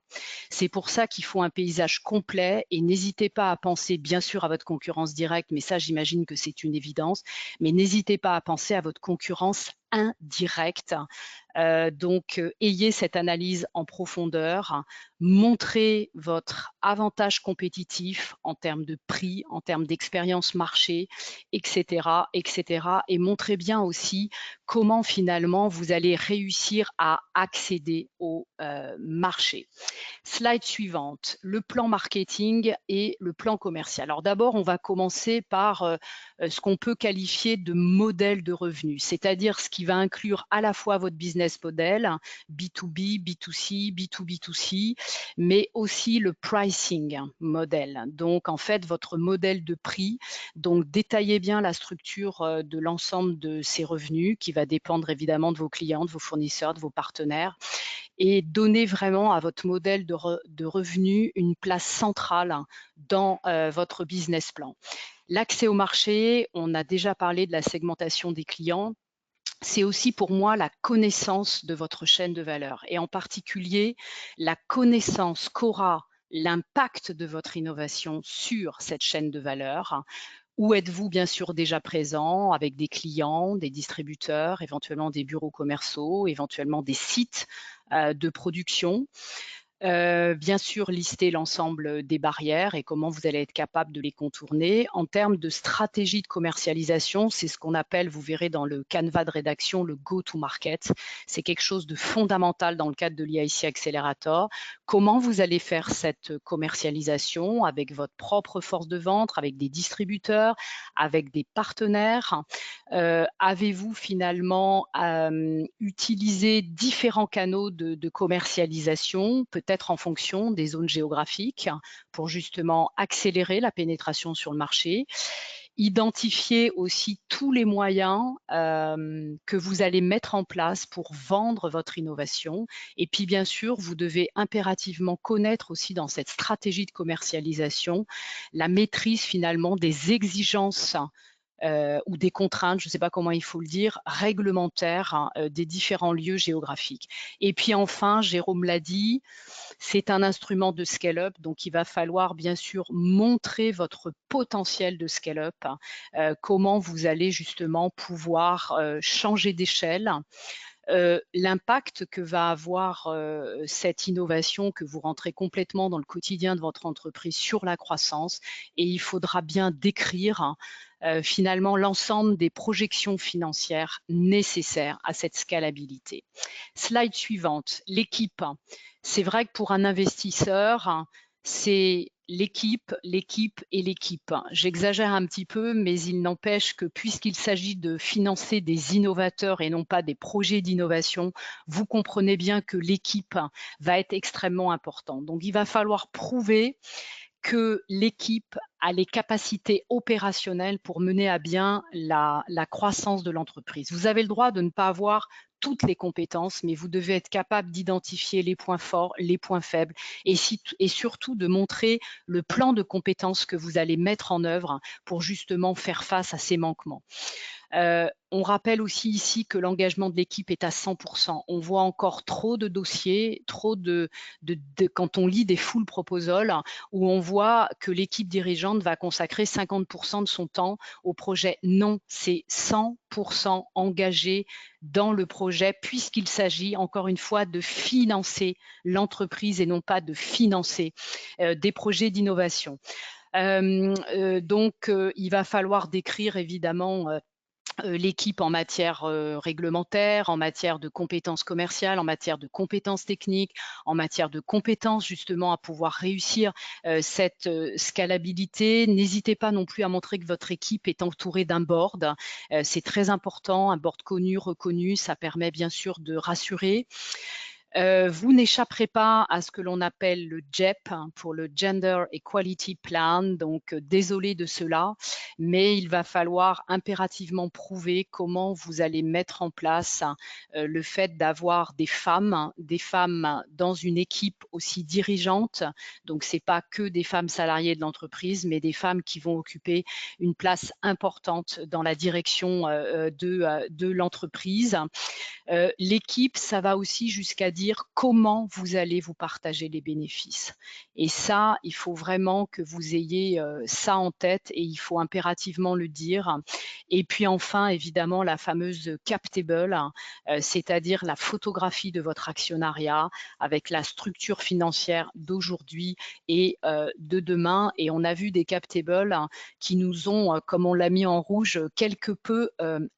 C'est pour ça qu'il faut un paysage complet et n'hésitez pas à penser bien sûr à votre concurrence directe, mais ça j'imagine que c'est une évidence, mais n'hésitez pas à penser à votre concurrence indirecte. Donc, ayez cette analyse en profondeur, montrez votre avantage compétitif en termes de prix, en termes d'expérience marché, etc., etc. Et montrez bien aussi comment finalement vous allez réussir à accéder au marché. Slide suivante, le plan marketing et le plan commercial. Alors d'abord, on va commencer par ce qu'on peut qualifier de modèle de revenu, c'est-à-dire ce qui va inclure à la fois votre business model, B2B, B2C, B2B2C, mais aussi le pricing model. Donc en fait, votre modèle de prix, donc détaillez bien la structure de l'ensemble de ces revenus qui va dépendre évidemment de vos clients, de vos fournisseurs, de vos partenaires et donner vraiment à votre modèle de revenu une place centrale dans votre business plan. L'accès au marché, on a déjà parlé de la segmentation des clients. C'est aussi pour moi la connaissance de votre chaîne de valeur et en particulier la connaissance qu'aura l'impact de votre innovation sur cette chaîne de valeur. Où êtes-vous bien sûr déjà présent avec des clients, des distributeurs, éventuellement des bureaux commerciaux, éventuellement des sites de production? Bien sûr, lister l'ensemble des barrières et comment vous allez être capable de les contourner. En termes de stratégie de commercialisation, c'est ce qu'on appelle, vous verrez dans le canevas de rédaction, le go-to-market. C'est quelque chose de fondamental dans le cadre de l'EIC Accelerator. Comment vous allez faire cette commercialisation avec votre propre force de vente, avec des distributeurs, avec des partenaires? Avez-vous finalement utilisé différents canaux de commercialisation, peut-être en fonction des zones géographiques, pour justement accélérer la pénétration sur le marché? Identifier aussi tous les moyens que vous allez mettre en place pour vendre votre innovation. Et puis, bien sûr, vous devez impérativement connaître aussi dans cette stratégie de commercialisation la maîtrise finalement des exigences ou des contraintes, je ne sais pas comment il faut le dire, réglementaires des différents lieux géographiques. Et puis enfin, Jérôme l'a dit, c'est un instrument de scale-up, donc il va falloir bien sûr montrer votre potentiel de scale-up, comment vous allez justement pouvoir changer d'échelle. L'impact que va avoir cette innovation, que vous rentrez complètement dans le quotidien de votre entreprise sur la croissance, et il faudra bien décrire finalement l'ensemble des projections financières nécessaires à cette scalabilité. Slide suivante, l'équipe. C'est vrai que pour un investisseur, c'est l'équipe, l'équipe et l'équipe. J'exagère un petit peu, mais il n'empêche que puisqu'il s'agit de financer des innovateurs et non pas des projets d'innovation, vous comprenez bien que l'équipe va être extrêmement importante. Donc, il va falloir prouver que l'équipe a les capacités opérationnelles pour mener à bien la croissance de l'entreprise. Vous avez le droit de ne pas avoir toutes les compétences, mais vous devez être capable d'identifier les points forts, les points faibles et surtout de montrer le plan de compétences que vous allez mettre en œuvre pour justement faire face à ces manquements. On rappelle aussi ici que l'engagement de l'équipe est à 100%. On voit encore trop de dossiers, trop quand on lit des full proposals, où on voit que l'équipe dirigeante va consacrer 50% de son temps au projet. Non, c'est 100% engagé dans le projet, puisqu'il s'agit encore une fois de financer l'entreprise et non pas de financer des projets d'innovation. Donc, il va falloir décrire évidemment l'équipe en matière réglementaire, en matière de compétences commerciales, en matière de compétences techniques, en matière de compétences justement à pouvoir réussir cette scalabilité. N'hésitez pas non plus à montrer que votre équipe est entourée d'un board. C'est très important, un board connu, reconnu, ça permet bien sûr de rassurer. Vous n'échapperez pas à ce que l'on appelle le GEP pour le Gender Equality Plan, donc désolé de cela, mais il va falloir impérativement prouver comment vous allez mettre en place le fait d'avoir des femmes dans une équipe aussi dirigeante. Donc c'est pas que des femmes salariées de l'entreprise, mais des femmes qui vont occuper une place importante dans la direction de l'entreprise. L'équipe, ça va aussi jusqu'à dire comment vous allez vous partager les bénéfices. Et ça, il faut vraiment que vous ayez ça en tête et il faut impérativement le dire. Et puis enfin, évidemment, la fameuse cap table, c'est-à-dire la photographie de votre actionnariat avec la structure financière d'aujourd'hui et de demain. Et on a vu des cap tables qui nous ont, comme on l'a mis en rouge, quelque peu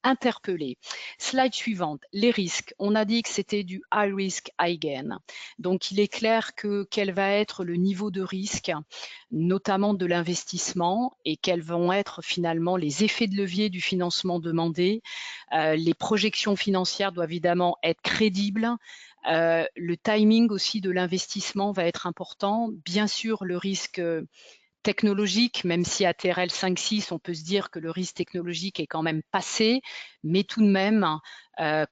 interpellés. Slide suivante, les risques. On a dit que c'était du high risk, high gain. Donc, il est clair que quel va être le niveau de risque, notamment de l'investissement, et quels vont être finalement les effets de levier du financement demandé. Les projections financières doivent évidemment être crédibles. Le timing aussi de l'investissement va être important. Bien sûr, le risque technologique, même si à TRL 5.6, on peut se dire que le risque technologique est quand même passé, mais tout de même,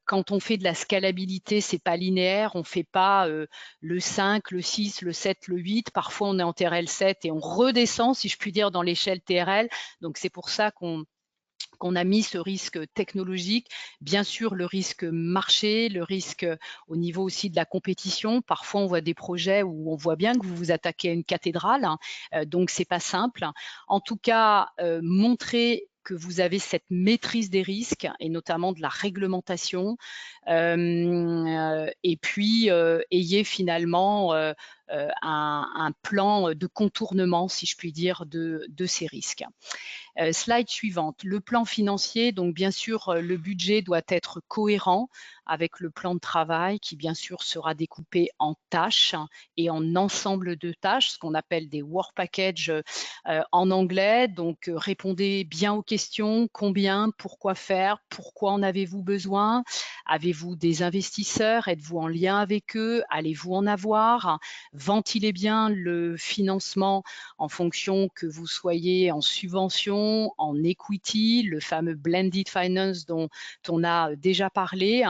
quand on fait de la scalabilité, c'est pas linéaire, on fait pas le 5, le 6, le 7, le 8, parfois on est en TRL 7 et on redescend, si je puis dire, dans l'échelle TRL, donc c'est pour ça qu'on a mis ce risque technologique, bien sûr le risque marché, le risque au niveau aussi de la compétition. Parfois, on voit des projets où on voit bien que vous vous attaquez à une cathédrale, donc c'est pas simple. En tout cas, montrer que vous avez cette maîtrise des risques et notamment de la réglementation, et puis ayez finalement un plan de contournement, si je puis dire, de ces risques. Slide suivante, le plan financier, donc bien sûr le budget doit être cohérent avec le plan de travail qui bien sûr sera découpé en tâches et en ensemble de tâches, ce qu'on appelle des work packages en anglais. Donc répondez bien aux questions, combien, pourquoi faire, pourquoi en avez-vous besoin, avez-vous des investisseurs, êtes-vous en lien avec eux, allez-vous en avoir, ventilez bien le financement en fonction que vous soyez en subvention, en equity, le fameux blended finance dont on a déjà parlé.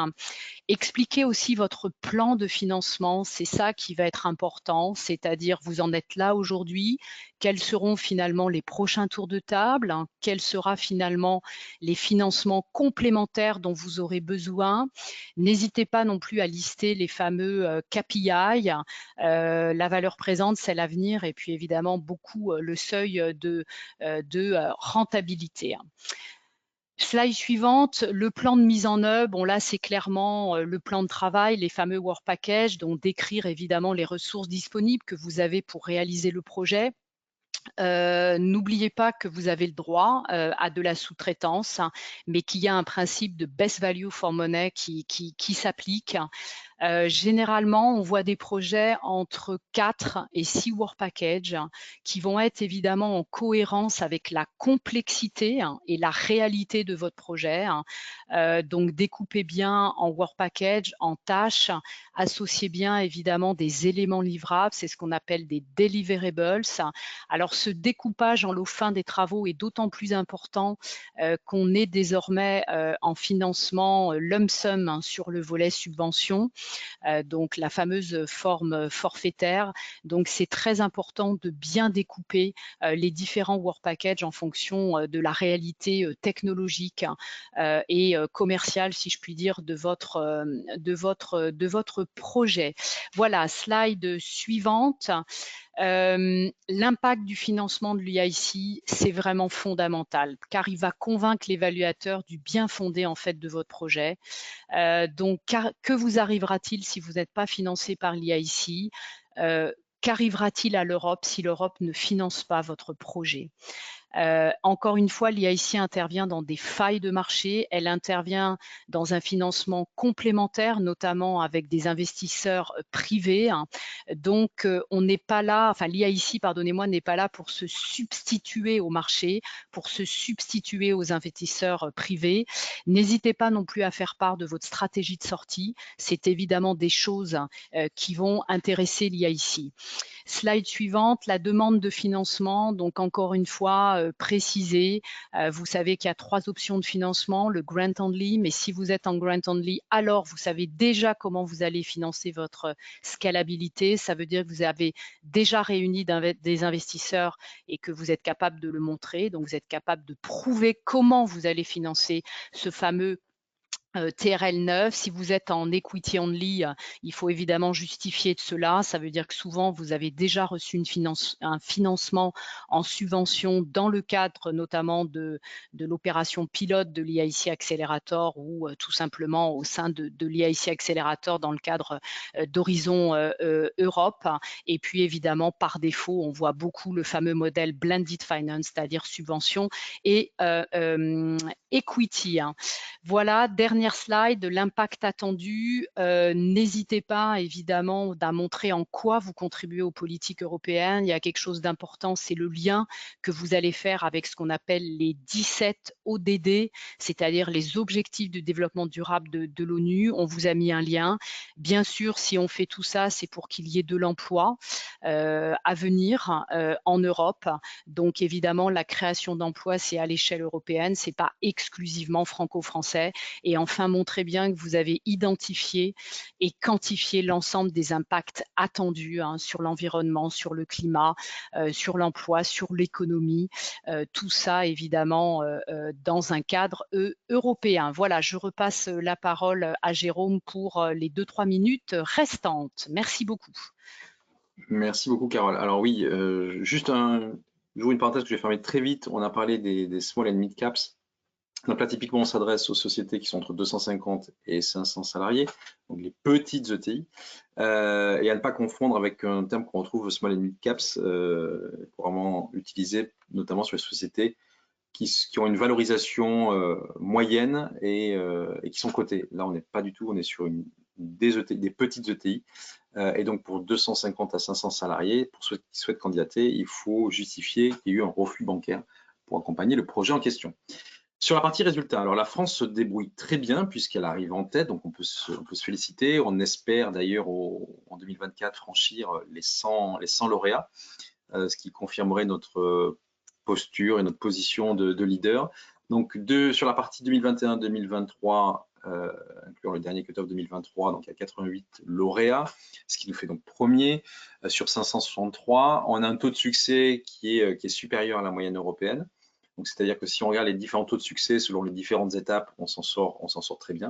Expliquez aussi votre plan de financement, c'est ça qui va être important, c'est-à-dire vous en êtes là aujourd'hui, quels seront finalement les prochains tours de table, quels seront finalement les financements complémentaires dont vous aurez besoin. N'hésitez pas non plus à lister les fameux KPI, la valeur présente, c'est l'avenir, et puis évidemment beaucoup le seuil de rentabilité. Slide suivante, le plan de mise en œuvre. Bon, là, c'est clairement le plan de travail, les fameux work packages, donc décrire évidemment les ressources disponibles que vous avez pour réaliser le projet. N'oubliez pas que vous avez le droit à de la sous-traitance, mais qu'il y a un principe de best value for money qui s'applique. Généralement, on voit des projets entre 4 et 6 work packages qui vont être évidemment en cohérence avec la complexité et la réalité de votre projet. Donc, découpez bien en work package, en tâches, associez bien évidemment des éléments livrables, c'est ce qu'on appelle des deliverables. Alors, ce découpage en lot fin des travaux est d'autant plus important qu'on est désormais en financement lump sum sur le volet subvention. Donc la fameuse forme forfaitaire. Donc c'est très important de bien découper les différents work packages en fonction de la réalité technologique et commerciale, si je puis dire, de votre projet. Voilà, slide suivante. L'impact du financement de l'UIC, c'est vraiment fondamental car il va convaincre l'évaluateur du bien fondé en fait de votre projet. Donc, que vous arrivera-t-il si vous n'êtes pas financé par l'IIC? Qu'arrivera-t-il à l'Europe si l'Europe ne finance pas votre projet? Encore une fois, l'IIC intervient dans des failles de marché, elle intervient dans un financement complémentaire, notamment avec des investisseurs privés. Donc, on n'est pas là, enfin l'IIC, pardonnez-moi, n'est pas là pour se substituer au marché, pour se substituer aux investisseurs privés. N'hésitez pas non plus à faire part de votre stratégie de sortie. C'est évidemment des choses qui vont intéresser l'IIC. Slide suivante, la demande de financement. Donc encore une fois, préciser. Vous savez qu'il y a 3 options de financement, le grant only, mais si vous êtes en grant only, alors vous savez déjà comment vous allez financer votre scalabilité. Ça veut dire que vous avez déjà réuni des investisseurs et que vous êtes capable de le montrer. Donc vous êtes capable de prouver comment vous allez financer ce fameux TRL 9, si vous êtes en equity only, il faut évidemment justifier de cela. Ça veut dire que souvent, vous avez déjà reçu un financement en subvention dans le cadre notamment de l'opération pilote de l'IIC Accelerator ou tout simplement au sein de l'IIC Accelerator dans le cadre d'Horizon Europe. Et puis évidemment, par défaut, on voit beaucoup le fameux modèle blended finance, c'est-à-dire subvention et equity. Voilà, dernière slide, l'impact attendu. N'hésitez pas évidemment à montrer en quoi vous contribuez aux politiques européennes. Il y a quelque chose d'important, c'est le lien que vous allez faire avec ce qu'on appelle les 17 ODD, c'est-à-dire les objectifs de développement durable de l'ONU. On vous a mis un lien. Bien sûr, si on fait tout ça, c'est pour qu'il y ait de l'emploi à venir en Europe. Donc évidemment, la création d'emplois, c'est à l'échelle européenne, c'est pas exclusivement franco-français. Et enfin, montrez bien que vous avez identifié et quantifié l'ensemble des impacts attendus sur l'environnement, sur le climat, sur l'emploi, sur l'économie. Tout ça, évidemment, dans un cadre européen. Voilà, je repasse la parole à Jérôme pour les 2-3 minutes restantes. Merci beaucoup. Merci beaucoup, Carole. Alors oui, j'ouvre une parenthèse que je vais fermer très vite. On a parlé des small and mid caps. Donc là, typiquement, on s'adresse aux sociétés qui sont entre 250 et 500 salariés, donc les petites ETI, et à ne pas confondre avec un terme qu'on retrouve small and mid caps, couramment utilisé notamment sur les sociétés qui ont une valorisation moyenne et qui sont cotées. Là, on n'est pas du tout, on est sur des petites ETI. Et donc, pour 250 à 500 salariés, pour ceux qui souhaitent candidater, il faut justifier qu'il y a eu un reflux bancaire pour accompagner le projet en question. Sur la partie résultat, alors la France se débrouille très bien puisqu'elle arrive en tête, donc on peut se féliciter. On espère d'ailleurs en 2024 franchir les 100 lauréats, ce qui confirmerait notre posture et notre position de leader. Donc sur la partie 2021-2023, incluant le dernier cut-off 2023, donc il y a 88 lauréats, ce qui nous fait donc premier sur 563. On a un taux de succès qui est supérieur à la moyenne européenne. Donc c'est-à-dire que si on regarde les différents taux de succès selon les différentes étapes, on s'en sort très bien.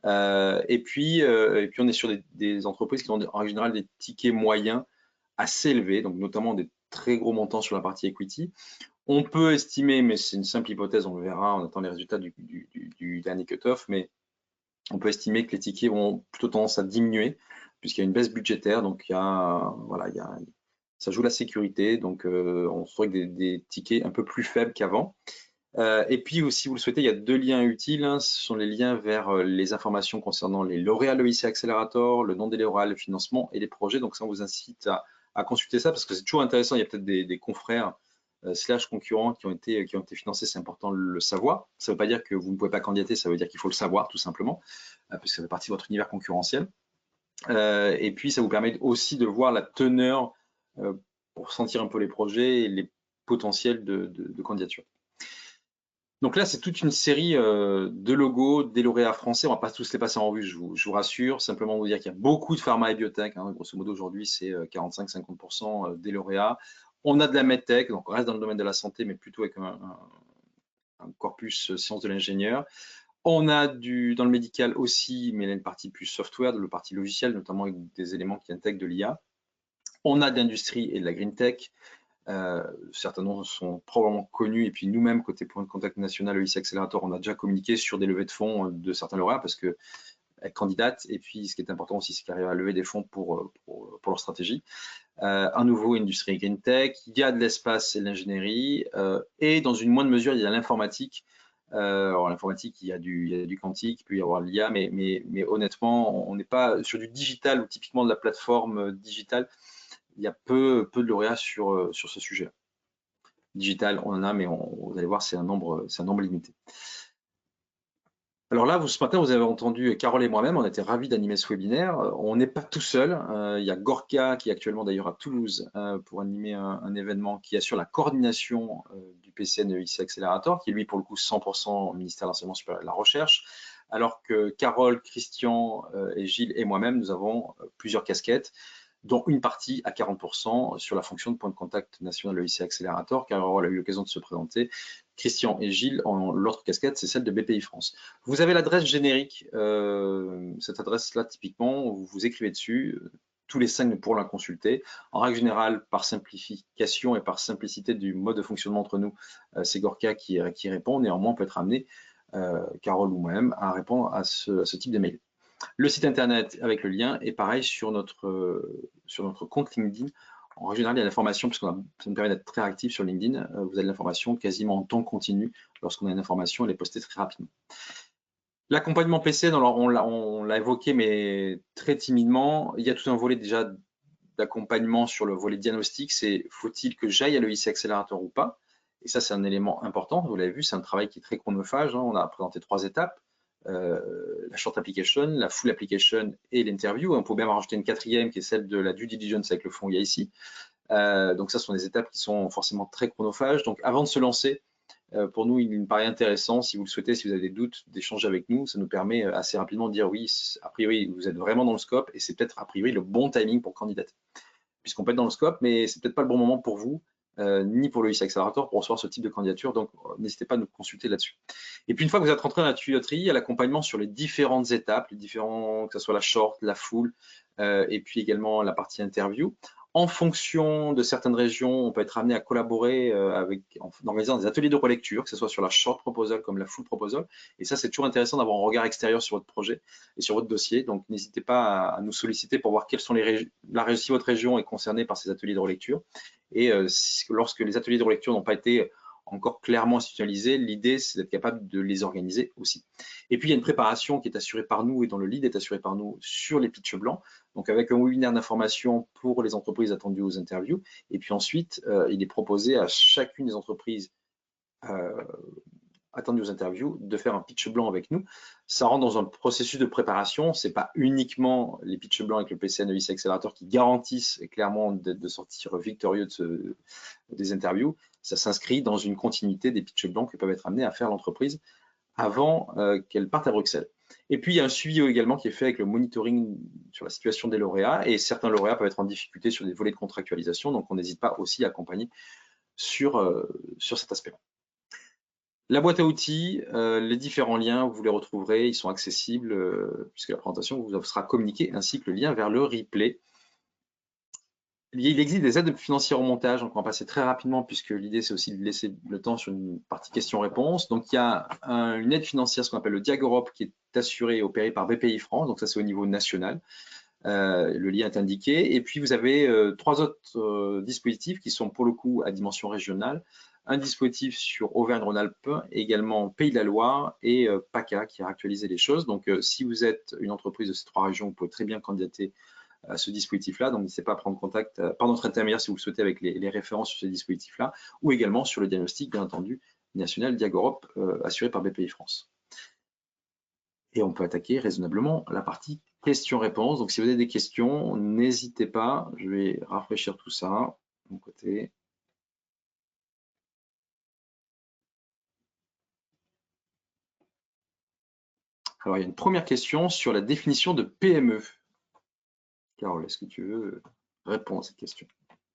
Et puis on est sur des entreprises qui ont en général des tickets moyens assez élevés, donc notamment des très gros montants sur la partie equity. On peut estimer, mais c'est une simple hypothèse, on le verra, on attend les résultats du dernier cut-off, mais on peut estimer que les tickets vont plutôt tendance à diminuer puisqu'il y a une baisse budgétaire, donc ça joue la sécurité, donc on se trouve avec des tickets un peu plus faibles qu'avant. Et puis, si vous le souhaitez, il y a deux liens utiles. Ce sont les liens vers les informations concernant les lauréats l'EIC Accelerator, le nom des lauréats, le financement et les projets. Donc ça, on vous incite à consulter ça parce que c'est toujours intéressant. Il y a peut-être des confrères slash concurrents qui ont été financés. C'est important de le savoir. Ça ne veut pas dire que vous ne pouvez pas candidater, ça veut dire qu'il faut le savoir tout simplement, parce que ça fait partie de votre univers concurrentiel. Et puis, ça vous permet aussi de voir la teneur pour sentir un peu les projets et les potentiels de candidature. Donc là, c'est toute une série de logos des lauréats français. On ne va pas tous les passer en revue, je vous rassure. Simplement vous dire qu'il y a beaucoup de pharma et biotech. Grosso modo, aujourd'hui, c'est 45-50% des lauréats. On a de la medtech, donc on reste dans le domaine de la santé, mais plutôt avec un corpus sciences de l'ingénieur. On a dans le médical aussi, mais là, une partie plus software, de la partie logicielle, notamment avec des éléments qui intègrent de l'IA. On a de l'industrie et de la green tech. Certains noms sont probablement connus, et puis nous-mêmes, côté point de contact national, EIC Accelerator, on a déjà communiqué sur des levées de fonds de certains lauréats parce qu'elles candidatent, et puis ce qui est important aussi, c'est qu'ils arrivent à lever des fonds pour leur stratégie. À nouveau, industrie green tech, il y a de l'espace et de l'ingénierie, et dans une moindre mesure, il y a l'informatique. Alors l'informatique, il y a du quantique, il peut y avoir l'IA, mais honnêtement, on n'est pas sur du digital ou typiquement de la plateforme digitale. Il y a peu de lauréats sur ce sujet. Digital, on en a, mais vous allez voir, c'est un nombre limité. Alors là, ce matin, vous avez entendu Carole et moi-même, on était ravis d'animer ce webinaire. On n'est pas tout seul. Il y a Gorka qui est actuellement d'ailleurs à Toulouse pour animer un événement qui assure la coordination du PCN EIC Accelerator, qui est lui pour le coup 100% ministère de l'Enseignement supérieur et de la Recherche, alors que Carole, Christian et Gilles et moi-même, nous avons plusieurs casquettes, dont une partie à 40% sur la fonction de point de contact national de l'EIC Accelerator, car on a eu l'occasion de se présenter. Christian et Gilles, l'autre casquette, c'est celle de BPI France. Vous avez l'adresse générique, cette adresse-là, typiquement, vous écrivez dessus, tous les 5 pourront la consulter. En règle générale, par simplification et par simplicité du mode de fonctionnement entre nous, c'est Gorka qui répond. Néanmoins, on peut être amené, Carole ou moi-même, à répondre à ce type de mail. Le site internet avec le lien est pareil sur notre compte LinkedIn. En général, il y a l'information, puisque ça nous permet d'être très actif sur LinkedIn. Vous avez l'information quasiment en temps continu. Lorsqu'on a une information, elle est postée très rapidement. L'accompagnement PCN, alors on l'a évoqué, mais très timidement. Il y a tout un volet déjà d'accompagnement sur le volet diagnostic. C'est faut-il que j'aille à l'EIC Accelerator ou pas? Et ça, c'est un élément important. Vous l'avez vu, c'est un travail qui est très chronophage, hein. On a présenté 3 étapes. La short application, la full application et l'interview. On peut même en rajouter une quatrième qui est celle de la due diligence avec le fonds IIC. Donc ça, ce sont des étapes qui sont forcément très chronophages. Donc avant de se lancer, pour nous, il nous paraît intéressant, si vous le souhaitez, si vous avez des doutes, d'échanger avec nous. Ça nous permet assez rapidement de dire oui, a priori, vous êtes vraiment dans le scope et c'est peut-être a priori le bon timing pour candidater. Puisqu'on peut être dans le scope, mais c'est peut-être pas le bon moment pour vous, ni pour le IC Accelerator pour recevoir ce type de candidature. Donc, n'hésitez pas à nous consulter là-dessus. Et puis, une fois que vous êtes rentré dans la tuyauterie, il y a l'accompagnement sur les différentes étapes, que ce soit la short, la full, et puis également la partie interview. En fonction de certaines régions, on peut être amené à collaborer en organisant des ateliers de relecture, que ce soit sur la short proposal comme la full proposal. Et ça, c'est toujours intéressant d'avoir un regard extérieur sur votre projet et sur votre dossier. Donc, n'hésitez pas à nous solliciter pour voir quelles sont si votre région est concernée par ces ateliers de relecture. Et lorsque les ateliers de relecture n'ont pas été encore clairement institutionnalisés, l'idée, c'est d'être capable de les organiser aussi. Et puis, il y a une préparation qui est assurée par nous et dont le lead est assuré par nous sur les pitchs blancs. Donc, avec un webinaire d'information pour les entreprises attendues aux interviews. Et puis ensuite, il est proposé à chacune des entreprises attendues aux interviews de faire un pitch blanc avec nous. Ça rentre dans un processus de préparation. Ce n'est pas uniquement les pitchs blancs avec le PCN EIC Accelerator qui garantissent clairement de sortir victorieux des interviews. Ça s'inscrit dans une continuité des pitchs blancs que peuvent être amenés à faire l'entreprise avant qu'elle parte à Bruxelles. Et puis, il y a un suivi également qui est fait avec le monitoring sur la situation des lauréats. Et certains lauréats peuvent être en difficulté sur des volets de contractualisation. Donc, on n'hésite pas aussi à accompagner sur cet aspect-là. La boîte à outils, les différents liens, vous les retrouverez. Ils sont accessibles puisque la présentation vous sera communiquée, ainsi que le lien vers le replay. Il existe des aides financières au montage, donc on va passer très rapidement puisque l'idée c'est aussi de laisser le temps sur une partie questions-réponses. Donc il y a une aide financière, ce qu'on appelle le Diag Europe, qui est assuré et opéré par BPI France, donc ça c'est au niveau national. Le lien est indiqué. Et puis vous avez 3 autres dispositifs qui sont pour le coup à dimension régionale. Un dispositif sur Auvergne-Rhône-Alpes, également Pays de la Loire et PACA qui a actualisé les choses. Donc si vous êtes une entreprise de ces 3 régions, vous pouvez très bien candidater à ce dispositif-là. Donc, n'hésitez pas à prendre contact par notre intermédiaire si vous le souhaitez avec les références sur ces dispositifs-là ou également sur le diagnostic, bien entendu, national Diag Europe assuré par BPI France. Et on peut attaquer raisonnablement la partie questions-réponses. Donc, si vous avez des questions, n'hésitez pas. Je vais rafraîchir tout ça de mon côté. Alors, il y a une première question sur la définition de PME. Carole, est-ce que tu veux répondre à cette question?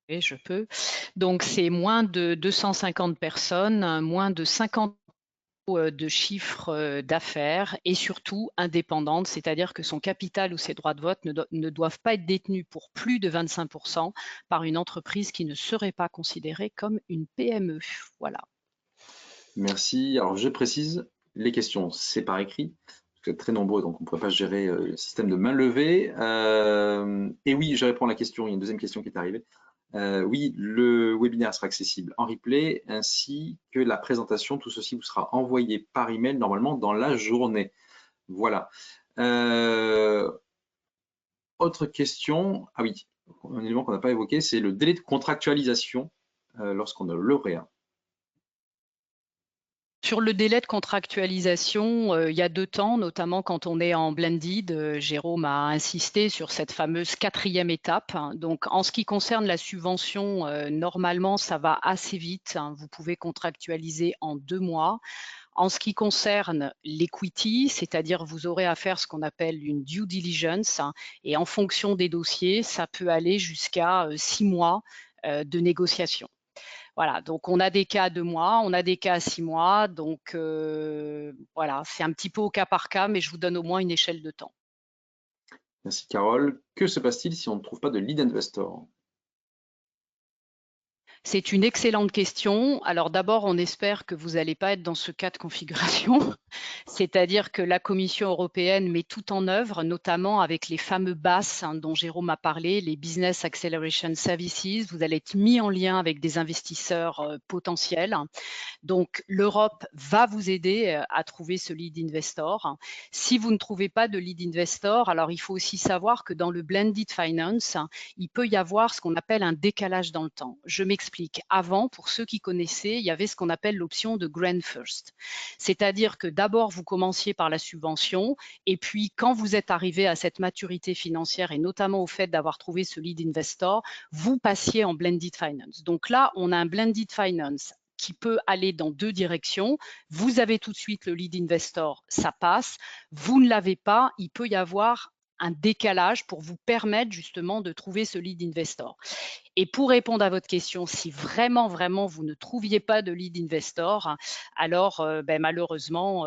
Oui, je peux. Donc, c'est moins de 250 personnes, moins de 50 de chiffre d'affaires et surtout indépendante, c'est-à-dire que son capital ou ses droits de vote ne doivent pas être détenus pour plus de 25% par une entreprise qui ne serait pas considérée comme une PME. Voilà. Merci. Alors, je précise, les questions, c'est par écrit. Vous êtes très nombreux, donc on ne pourrait pas gérer le système de main levée. Et oui, je réponds à la question. Il y a une deuxième question qui est arrivée. Oui, le webinaire sera accessible en replay, ainsi que la présentation. Tout ceci vous sera envoyé par email normalement dans la journée. Voilà. Autre question. Ah oui, un élément qu'on n'a pas évoqué, c'est le délai de contractualisation lorsqu'on a lauréat. Sur le délai de contractualisation, il y a 2 temps, notamment quand on est en blended. Jérôme a insisté sur cette fameuse 4e étape. Donc, en ce qui concerne la subvention, normalement, ça va assez vite. Vous pouvez contractualiser en 2 mois. En ce qui concerne l'equity, c'est-à-dire vous aurez à faire ce qu'on appelle une due diligence, et en fonction des dossiers, ça peut aller jusqu'à 6 mois de négociation. Voilà, donc on a des cas à 2 mois, on a des cas à 6 mois, donc voilà, c'est un petit peu au cas par cas, mais je vous donne au moins une échelle de temps. Merci Carole. Que se passe-t-il si on ne trouve pas de lead investor? C'est une excellente question. Alors d'abord, on espère que vous n'allez pas être dans ce cas de configuration, c'est-à-dire que la Commission européenne met tout en œuvre, notamment avec les fameux BAS dont Jérôme a parlé, les Business Acceleration Services. Vous allez être mis en lien avec des investisseurs potentiels. Donc, l'Europe va vous aider à trouver ce lead investor. Si vous ne trouvez pas de lead investor, alors il faut aussi savoir que dans le blended finance, il peut y avoir ce qu'on appelle un décalage dans le temps. Je m'explique. Avant, pour ceux qui connaissaient, il y avait ce qu'on appelle l'option de grant first. C'est-à-dire que d'abord, vous commenciez par la subvention et puis quand vous êtes arrivé à cette maturité financière et notamment au fait d'avoir trouvé ce lead investor, vous passiez en blended finance. Donc là, on a un blended finance qui peut aller dans deux directions. Vous avez tout de suite le lead investor, ça passe. Vous ne l'avez pas, il peut y avoir un décalage pour vous permettre justement de trouver ce lead investor. Et pour répondre à votre question, si vraiment, vraiment, vous ne trouviez pas de lead investor, alors malheureusement,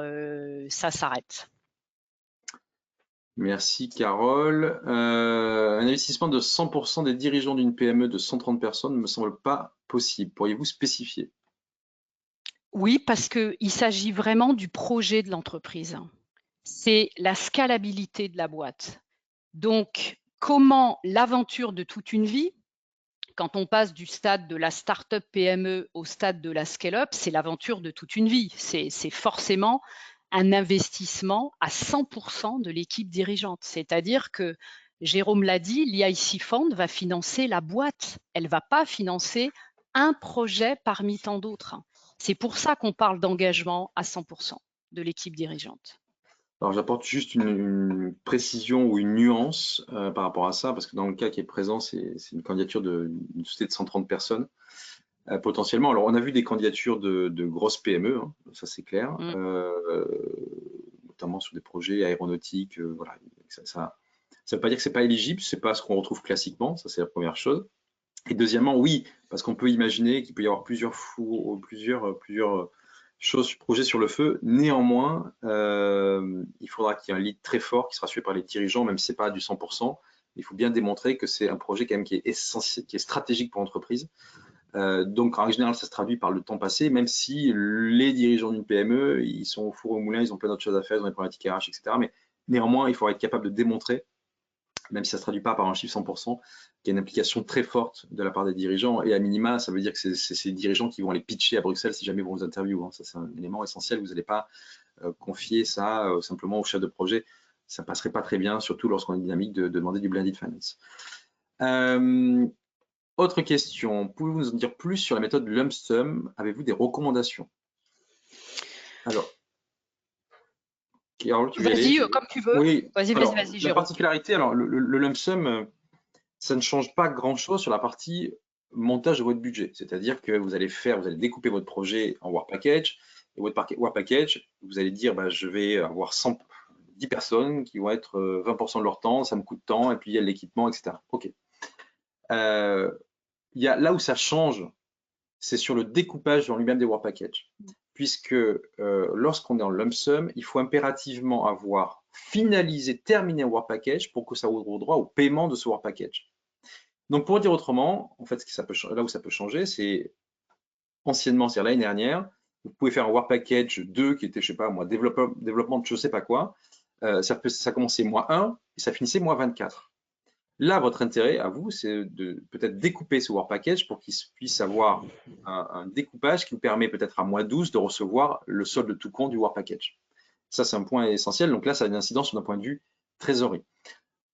ça s'arrête. Merci Carole. Un investissement de 100% des dirigeants d'une PME de 130 personnes ne me semble pas possible. Pourriez-vous spécifier? Oui, parce qu'il s'agit vraiment du projet de l'entreprise. C'est la scalabilité de la boîte. Donc, comment l'aventure de toute une vie, quand on passe du stade de la start-up PME au stade de la scale-up, c'est l'aventure de toute une vie. C'est forcément un investissement à 100% de l'équipe dirigeante. C'est-à-dire que, Jérôme l'a dit, l'EIC Fund va financer la boîte. Elle ne va pas financer un projet parmi tant d'autres. C'est pour ça qu'on parle d'engagement à 100% de l'équipe dirigeante. Alors j'apporte juste une précision ou une nuance par rapport à ça, parce que dans le cas qui est présent, c'est une candidature d'une société de 130 personnes potentiellement. Alors on a vu des candidatures de grosses PME, hein, ça c'est clair, Mm. notamment sur des projets aéronautiques. Voilà, ça veut pas dire que c'est pas éligible, c'est pas ce qu'on retrouve classiquement, ça c'est la première chose. Et deuxièmement, oui, parce qu'on peut imaginer qu'il peut y avoir plusieurs choses, projets sur le feu. Néanmoins, il faudra qu'il y ait un lead très fort qui sera suivi par les dirigeants, même si ce n'est pas du 100%. Il faut bien démontrer que c'est un projet quand même qui est essentiel, qui est stratégique pour l'entreprise. Donc, en règle générale, ça se traduit par le temps passé, même si les dirigeants d'une PME, ils sont au four et au moulin, ils ont plein d'autres choses à faire, ils ont des problématiques RH, etc. Mais néanmoins, il faudra être capable de démontrer, même si ça ne se traduit pas par un chiffre 100%, qu'il y a une implication très forte de la part des dirigeants. Et à minima, ça veut dire que c'est ces dirigeants qui vont aller pitcher à Bruxelles si jamais ils vont vous interviewer. Hein. Ça, c'est un élément essentiel. Vous n'allez pas confier ça simplement au chef de projet. Ça ne passerait pas très bien, surtout lorsqu'on est dynamique de demander du blended finance. Autre question. Pouvez-vous nous en dire plus sur la méthode lump sum? Avez-vous des recommandations? Alors, Carole, tu veux y aller? Vas-y, comme tu veux. Oui. Vas-y, vas-y, Alors, vas-y, la Jérôme. particularité, alors le lump sum, ça ne change pas grand-chose sur la partie montage de votre budget. C'est-à-dire que vous allez découper votre projet en work package. Et votre work package, vous allez dire, bah, je vais avoir 10 personnes qui vont être 20% de leur temps, ça me coûte tant, et puis il y a l'équipement, etc. OK. Là où ça change, c'est sur le découpage en lui-même des work packages. Puisque lorsqu'on est en lump sum, il faut impérativement avoir finalisé, terminé un work package pour que ça ouvre droit au paiement de ce work package. Donc, pour dire autrement, en fait, là où ça peut changer, c'est anciennement, c'est-à-dire l'année dernière, vous pouvez faire un work package 2 qui était, je sais pas moi, développement de je sais pas quoi. Ça commençait mois 1 et ça finissait mois 24. Là, votre intérêt à vous, c'est de peut-être découper ce work package pour qu'il puisse avoir un découpage qui vous permet peut-être à mois 12 de recevoir le solde tout compte du work package. Ça, c'est un point essentiel. Donc là, ça a une incidence d'un point de vue trésorerie.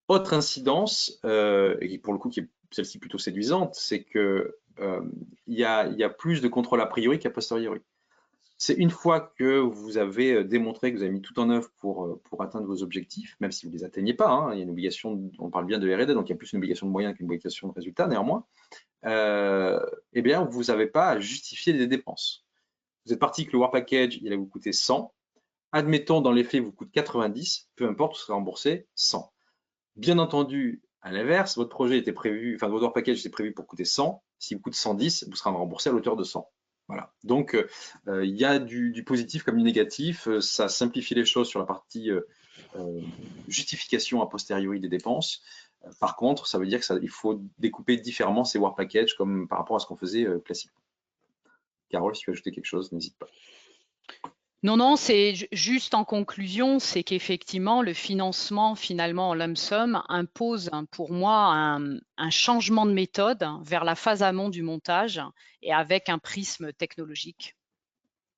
Autre incidence, et pour le coup qui est celle-ci plutôt séduisante, c'est que il y a plus de contrôle a priori qu'a posteriori. C'est une fois que vous avez démontré que vous avez mis tout en œuvre pour atteindre vos objectifs, même si vous ne les atteignez pas, hein, il y a une obligation, on parle bien de R&D, donc il y a plus une obligation de moyens qu'une obligation de résultat, néanmoins, eh bien, vous n'avez pas à justifier des dépenses. Vous êtes parti que le War Package, il va vous coûter 100, admettons dans les faits, il vous coûte 90, peu importe, vous serez remboursé 100. Bien entendu, à l'inverse, votre projet était prévu, enfin, votre package était prévu pour coûter 100. S'il vous coûte 110, vous serez remboursé à l'auteur de 100. Voilà. Donc, il y a du positif comme du négatif. Ça simplifie les choses sur la partie justification a posteriori des dépenses. Par contre, ça veut dire qu'il faut découper différemment ces Work Packages comme par rapport à ce qu'on faisait classiquement. Carole, si tu veux ajouter quelque chose, n'hésite pas. Non, non, c'est juste en conclusion, c'est qu'effectivement, le financement, finalement, en lump sum, impose pour moi un changement de méthode vers la phase amont du montage et avec un prisme technologique,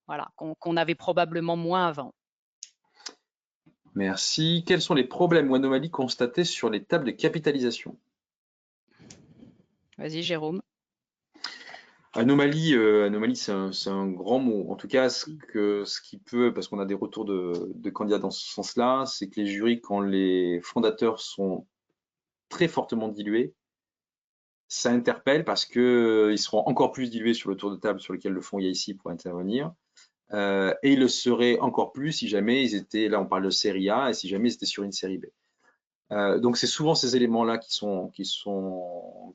voilà, qu'on avait probablement moins avant. Merci. Quels sont les problèmes ou anomalies constatés sur les tables de capitalisation? Vas-y, Jérôme. Anomalie, c'est un grand mot. En tout cas, ce qui peut, parce qu'on a des retours de candidats dans ce sens-là, c'est que les jurys, quand les fondateurs sont très fortement dilués, ça interpelle parce que ils seront encore plus dilués sur le tour de table sur lequel le fonds ici pourrait intervenir. Et ils le seraient encore plus si jamais ils étaient, là on parle de série A, et si jamais ils étaient sur une série B. Donc c'est souvent ces éléments-là qui sont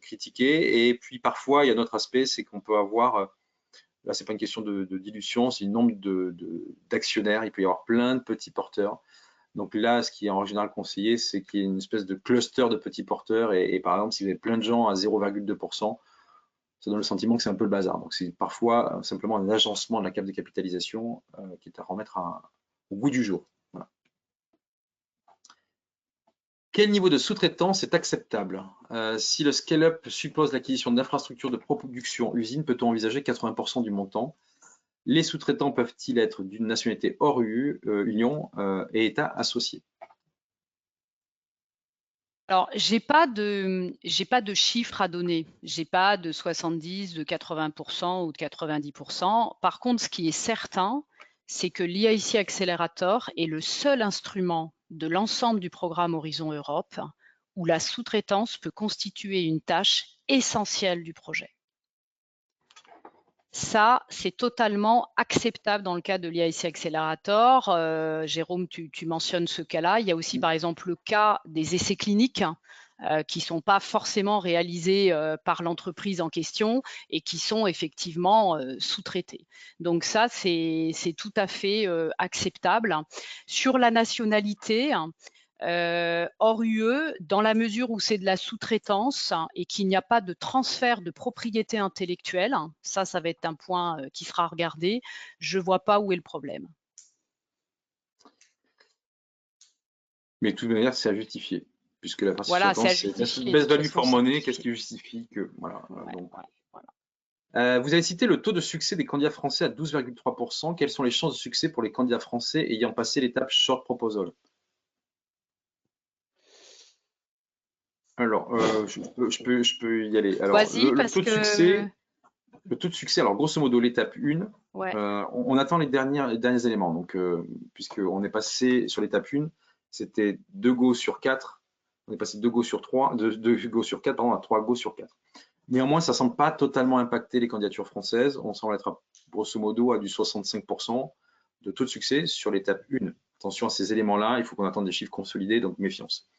critiqués. Et puis parfois, il y a un autre aspect, c'est qu'on peut avoir, là c'est pas une question de dilution, c'est le nombre d'actionnaires. Il peut y avoir plein de petits porteurs. Donc là, ce qui est en général conseillé, c'est qu'il y ait une espèce de cluster de petits porteurs. Et par exemple, si vous avez plein de gens à 0,2%, ça donne le sentiment que c'est un peu le bazar. Donc c'est parfois simplement un agencement de la cap de capitalisation qui est à remettre au goût du jour. Voilà. Quel niveau de sous-traitance est acceptable? Si le scale-up suppose l'acquisition d'infrastructures de production usine, peut-on envisager 80% du montant? Les sous-traitants peuvent-ils être d'une nationalité hors Union et État associé? Alors, j'ai pas de chiffres à donner. J'ai pas de 70, de 80% ou de 90%. Par contre, ce qui est certain, c'est que l'IIC Accelerator est le seul instrument de l'ensemble du programme Horizon Europe où la sous-traitance peut constituer une tâche essentielle du projet. Ça, c'est totalement acceptable dans le cas de l'IIC Accelerator. Jérôme, tu mentionnes ce cas-là. Il y a aussi, par exemple, le cas des essais cliniques qui ne sont pas forcément réalisés par l'entreprise en question et qui sont effectivement sous-traités. Donc ça, c'est tout à fait acceptable. Sur la nationalité, hors UE, dans la mesure où c'est de la sous-traitance et qu'il n'y a pas de transfert de propriété intellectuelle, ça va être un point qui sera regardé, je ne vois pas où est le problème. Mais de toute manière, c'est à justifier, puisque la partie Voilà, c'est à sous-traitance, c'est justifier. De best toute value façon, for c'est money, qu'est-ce justifié. qui justifie que. Voilà. Ouais, Donc. voilà. Vous avez cité le taux de succès des candidats français à 12,3%. Quelles sont les chances de succès pour les candidats français ayant passé l'étape short proposal? Alors, je peux y aller. Alors, Vas-y, parce que... le taux de succès, alors grosso modo, l'étape 1, Ouais. on attend les derniers éléments. Donc, puisqu'on est passé sur l'étape 1, c'était 2 go sur 4. On est passé de 2 go sur 3, 2 go sur 4, pardon, à 3 go sur 4. Néanmoins, ça ne semble pas totalement impacter les candidatures françaises. On semble être grosso modo à du 65% de taux de succès sur l'étape 1. Attention à ces éléments-là, il faut qu'on attende des chiffres consolidés, donc méfiance.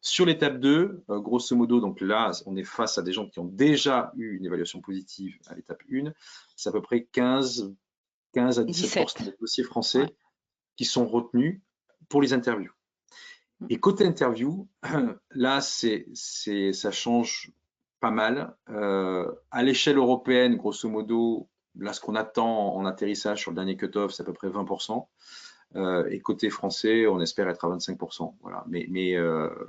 Sur l'étape 2, grosso modo, donc là, on est face à des gens qui ont déjà eu une évaluation positive à l'étape 1. C'est à peu près 15 à 17% des dossiers français qui sont retenus pour les interviews. Et côté interview, là, ça change pas mal. À l'échelle européenne, grosso modo, là, ce qu'on attend en atterrissage sur le dernier cut-off, c'est à peu près 20%. Et côté français, on espère être à 25%. Voilà. Mais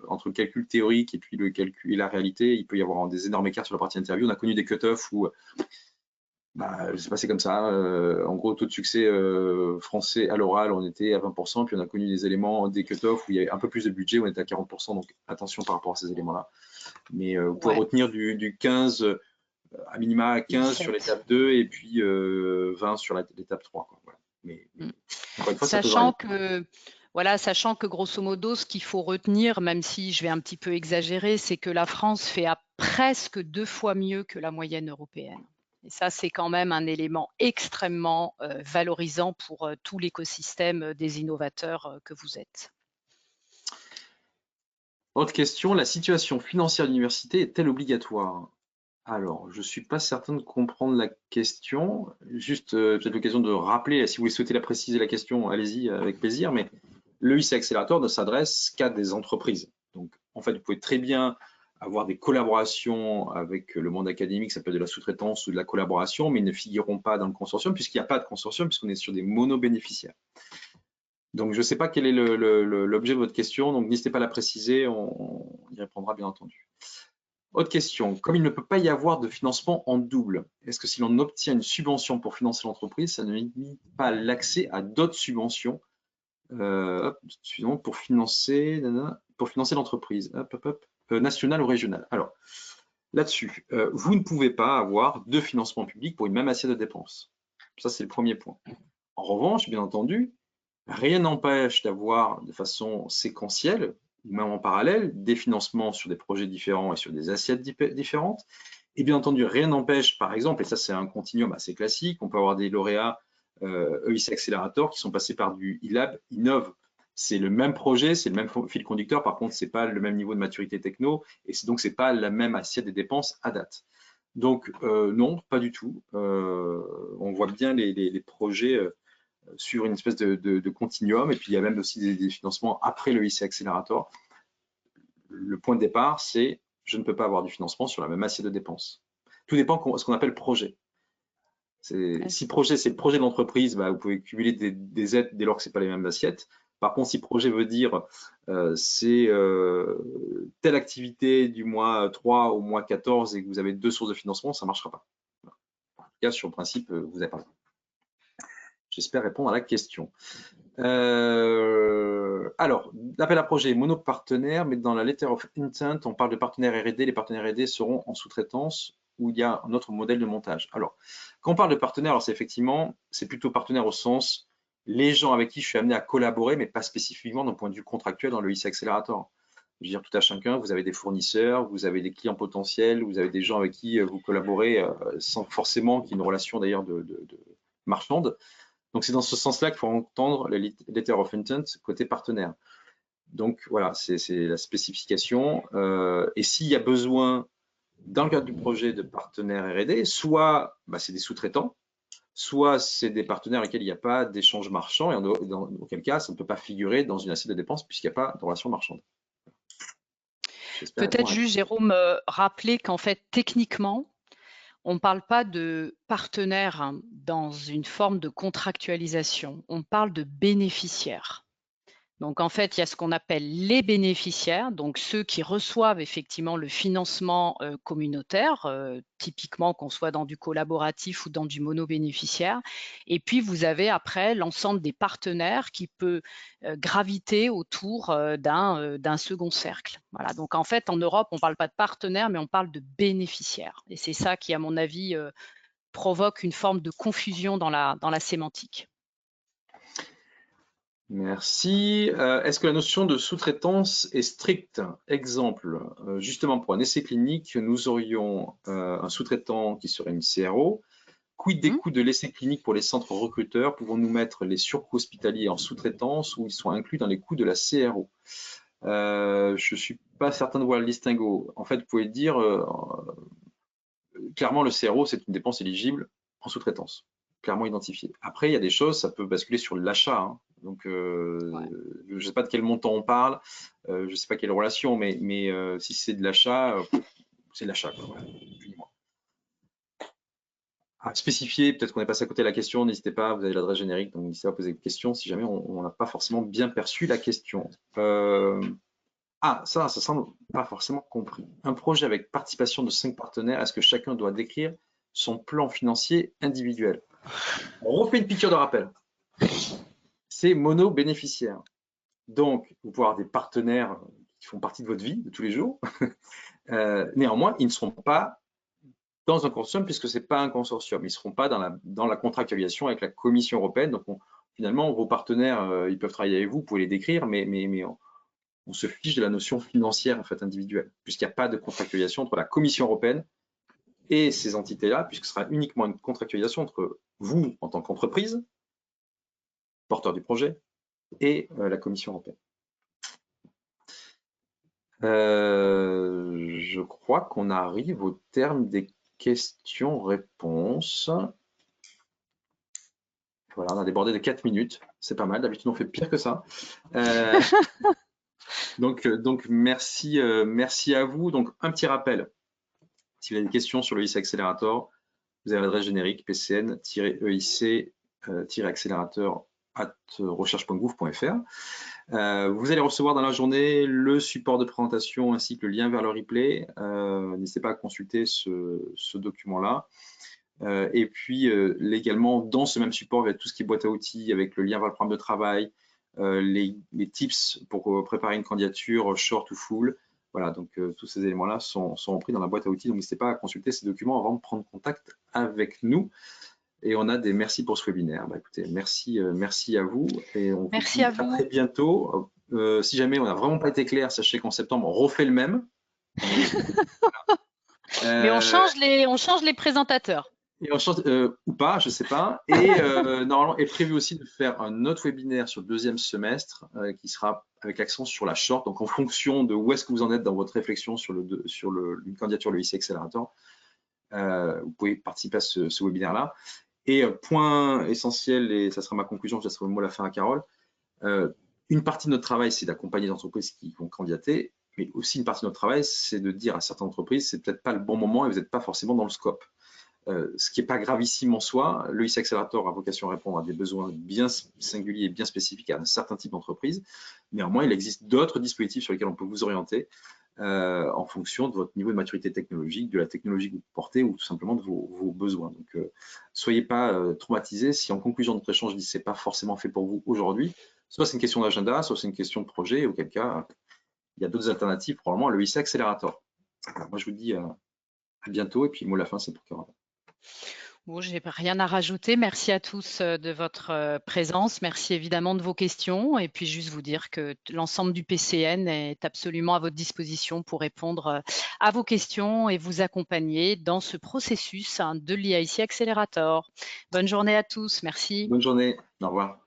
entre le calcul théorique et puis le calcul et la réalité, il peut y avoir des énormes écarts sur la partie interview. On a connu des cut-offs où c'est passé comme ça. En gros, taux de succès français à l'oral, on était à 20%. Puis on a connu des éléments, des cut-offs où il y avait un peu plus de budget, où on était à 40%. Donc attention par rapport à ces éléments-là. Mais vous pouvez retenir du 15, à minima 15 sur l'étape 2 et puis 20 sur l'étape 3. Quoi. Voilà. Mais encore une fois, ça peut varier. Sachant que grosso modo, ce qu'il faut retenir, même si je vais un petit peu exagérer, c'est que la France fait à presque 2 fois mieux que la moyenne européenne. Et ça, c'est quand même un élément extrêmement valorisant pour tout l'écosystème des innovateurs que vous êtes. Autre question, la situation financière de l'université est-elle obligatoire? Alors, je ne suis pas certain de comprendre la question. Juste, peut-être l'occasion de rappeler, si vous souhaitez la préciser la question, allez-y avec plaisir, mais le IC Accelerator ne s'adresse qu'à des entreprises. Donc, en fait, vous pouvez très bien avoir des collaborations avec le monde académique, ça peut être de la sous-traitance ou de la collaboration, mais ils ne figureront pas dans le consortium puisqu'il n'y a pas de consortium, puisqu'on est sur des monobénéficiaires. Donc, je ne sais pas quel est l'objet de votre question, donc n'hésitez pas à la préciser, on y répondra bien entendu. Autre question, comme il ne peut pas y avoir de financement en double, est-ce que si l'on obtient une subvention pour financer l'entreprise, ça ne limite pas l'accès à d'autres subventions pour financer l'entreprise, nationale ou régionale? Alors, là-dessus, vous ne pouvez pas avoir deux financements publics pour une même assiette de dépenses. Ça, c'est le premier point. En revanche, bien entendu, rien n'empêche d'avoir de façon séquentielle, ou même en parallèle, des financements sur des projets différents et sur des assiettes différentes. Et bien entendu, rien n'empêche, par exemple, et ça c'est un continuum assez classique, on peut avoir des lauréats EIC Accelerator qui sont passés par du e-lab, Innove. C'est le même projet, c'est le même fil conducteur, par contre, c'est pas le même niveau de maturité techno, et donc c'est pas la même assiette des dépenses à date. Donc non, pas du tout. On voit bien les projets sur une espèce de continuum, et puis il y a même aussi des financements après le EIC Accelerator. Le point de départ, c'est je ne peux pas avoir du financement sur la même assiette de dépenses. Tout dépend de ce qu'on appelle projet. Si projet, c'est le projet de l'entreprise, bah, vous pouvez cumuler des aides dès lors que ce n'est pas les mêmes assiettes. Par contre, si projet veut dire c'est telle activité du mois 3 au mois 14 et que vous avez deux sources de financement, ça ne marchera pas. En tout cas, sur le principe, vous n'avez pas. J'espère répondre à la question. Alors, l'appel à projet monopartenaire, mais dans la letter of intent, on parle de partenaires R&D. Les partenaires R&D seront en sous-traitance où il y a un autre modèle de montage. Alors, quand on parle de partenaires, c'est effectivement, c'est plutôt partenaire au sens les gens avec qui je suis amené à collaborer, mais pas spécifiquement d'un point de vue contractuel dans le EIC Accelerator. Je veux dire, tout à chacun, vous avez des fournisseurs, vous avez des clients potentiels, vous avez des gens avec qui vous collaborez sans forcément qu'il y ait une relation d'ailleurs de marchande. Donc, c'est dans ce sens-là qu'il faut entendre le letter of intent côté partenaire. Donc, voilà, c'est la spécification. Et s'il y a besoin, dans le cadre du projet de partenaire R&D, soit bah, c'est des sous-traitants, soit c'est des partenaires avec lesquels il n'y a pas d'échange marchand, et auquel cas, ça ne peut pas figurer dans une assiette de dépenses puisqu'il n'y a pas de relation marchande. Peut-être juste, Jérôme, rappeler qu'en fait, techniquement, on ne parle pas de partenaire dans une forme de contractualisation, on parle de bénéficiaire. Donc en fait, il y a ce qu'on appelle les bénéficiaires, donc ceux qui reçoivent effectivement le financement communautaire, typiquement qu'on soit dans du collaboratif ou dans du monobénéficiaire. Et puis vous avez après l'ensemble des partenaires qui peut graviter autour d'un second cercle. Voilà. Donc en fait, en Europe, on ne parle pas de partenaires, mais on parle de bénéficiaires. Et c'est ça qui, à mon avis, provoque une forme de confusion dans la sémantique. Merci. Est-ce que la notion de sous-traitance est stricte? Exemple, justement pour un essai clinique, nous aurions un sous-traitant qui serait une CRO. Quid des coûts de l'essai clinique pour les centres recruteurs? Pouvons-nous mettre les surcoûts hospitaliers en sous-traitance ou ils sont inclus dans les coûts de la CRO? Je ne suis pas certain de voir le distinguo. En fait, vous pouvez dire clairement le CRO, c'est une dépense éligible en sous-traitance, clairement identifiée. Après, il y a des choses, ça peut basculer sur l'achat. Hein. Donc, ouais. Je ne sais pas de quel montant on parle, je ne sais pas quelle relation, mais si c'est de l'achat, c'est de l'achat. Voilà, à spécifier, peut-être qu'on est passé à côté de la question, n'hésitez pas, vous avez l'adresse générique, donc n'hésitez pas à poser des questions si jamais on n'a pas forcément bien perçu la question. Ça semble pas forcément compris. Un projet avec participation de 5 partenaires, est-ce que chacun doit décrire son plan financier individuel? On refait une piqûre de rappel. C'est mono-bénéficiaire. Donc, vous pouvez avoir des partenaires qui font partie de votre vie de tous les jours. Néanmoins, ils ne seront pas dans un consortium puisque ce n'est pas un consortium. Ils ne seront pas dans la contractualisation avec la Commission européenne. Donc, finalement, vos partenaires, ils peuvent travailler avec vous, vous pouvez les décrire, mais on se fiche de la notion financière en fait individuelle, puisqu'il n'y a pas de contractualisation entre la Commission européenne et ces entités-là, puisque ce sera uniquement une contractualisation entre vous en tant qu'entreprise, porteur du projet, et la Commission européenne. Je crois qu'on arrive au terme des questions-réponses. Voilà, on a débordé de 4 minutes, c'est pas mal, d'habitude on fait pire que ça. Donc merci, merci à vous. Donc, un petit rappel. Si vous avez des questions sur le IC Accelerator, vous avez l'adresse générique pcn-eic-accelerator@recherche.gouv.fr. Vous allez recevoir dans la journée le support de présentation ainsi que le lien vers le replay. N'hésitez pas à consulter ce document-là. Et puis également, dans ce même support, il y a tout ce qui est boîte à outils avec le lien vers le programme de travail, les tips pour préparer une candidature short ou full. Voilà, donc tous ces éléments-là sont repris dans la boîte à outils. Donc n'hésitez pas à consulter ces documents avant de prendre contact avec nous. Et on a des merci pour ce webinaire. Bah, écoutez, merci, merci à vous. Et on vous Merci dit à à vous. très bientôt. Si jamais on n'a vraiment pas été clair, sachez qu'en septembre, on refait le même. Mais on Euh, change les présentateurs. Et on change, ou pas, je sais pas. Et normalement est prévu aussi de faire un autre webinaire sur le deuxième semestre qui sera avec l'accent sur la short. Donc en fonction de où est-ce que vous en êtes dans votre réflexion sur une candidature le IC Accelerator, vous pouvez participer à ce webinaire-là. Et point essentiel, et ça sera ma conclusion, je laisserai le mot à la fin à Carole. Une partie de notre travail, c'est d'accompagner les entreprises qui vont candidater, mais aussi une partie de notre travail, c'est de dire à certaines entreprises, c'est peut-être pas le bon moment et vous n'êtes pas forcément dans le scope. Ce qui n'est pas gravissime en soi. Le IC Accelerator a vocation à répondre à des besoins bien singuliers et bien spécifiques à un certain type d'entreprise. Néanmoins, il existe d'autres dispositifs sur lesquels on peut vous orienter en fonction de votre niveau de maturité technologique, de la technologie que vous portez ou tout simplement de vos besoins. Donc, soyez pas traumatisés si en conclusion de notre échange, je dis c'est pas forcément fait pour vous aujourd'hui. Soit c'est une question d'agenda, soit c'est une question de projet, auquel cas, il y a d'autres alternatives, probablement le IC Accelerator. Alors, moi, je vous dis à bientôt et puis le mot de la fin, c'est pour Carole. Bon, j'ai rien à rajouter. Merci à tous de votre présence. Merci évidemment de vos questions. Et puis juste vous dire que l'ensemble du PCN est absolument à votre disposition pour répondre à vos questions et vous accompagner dans ce processus de l'IIC Accelerator. Bonne journée à tous. Merci. Bonne journée. Au revoir.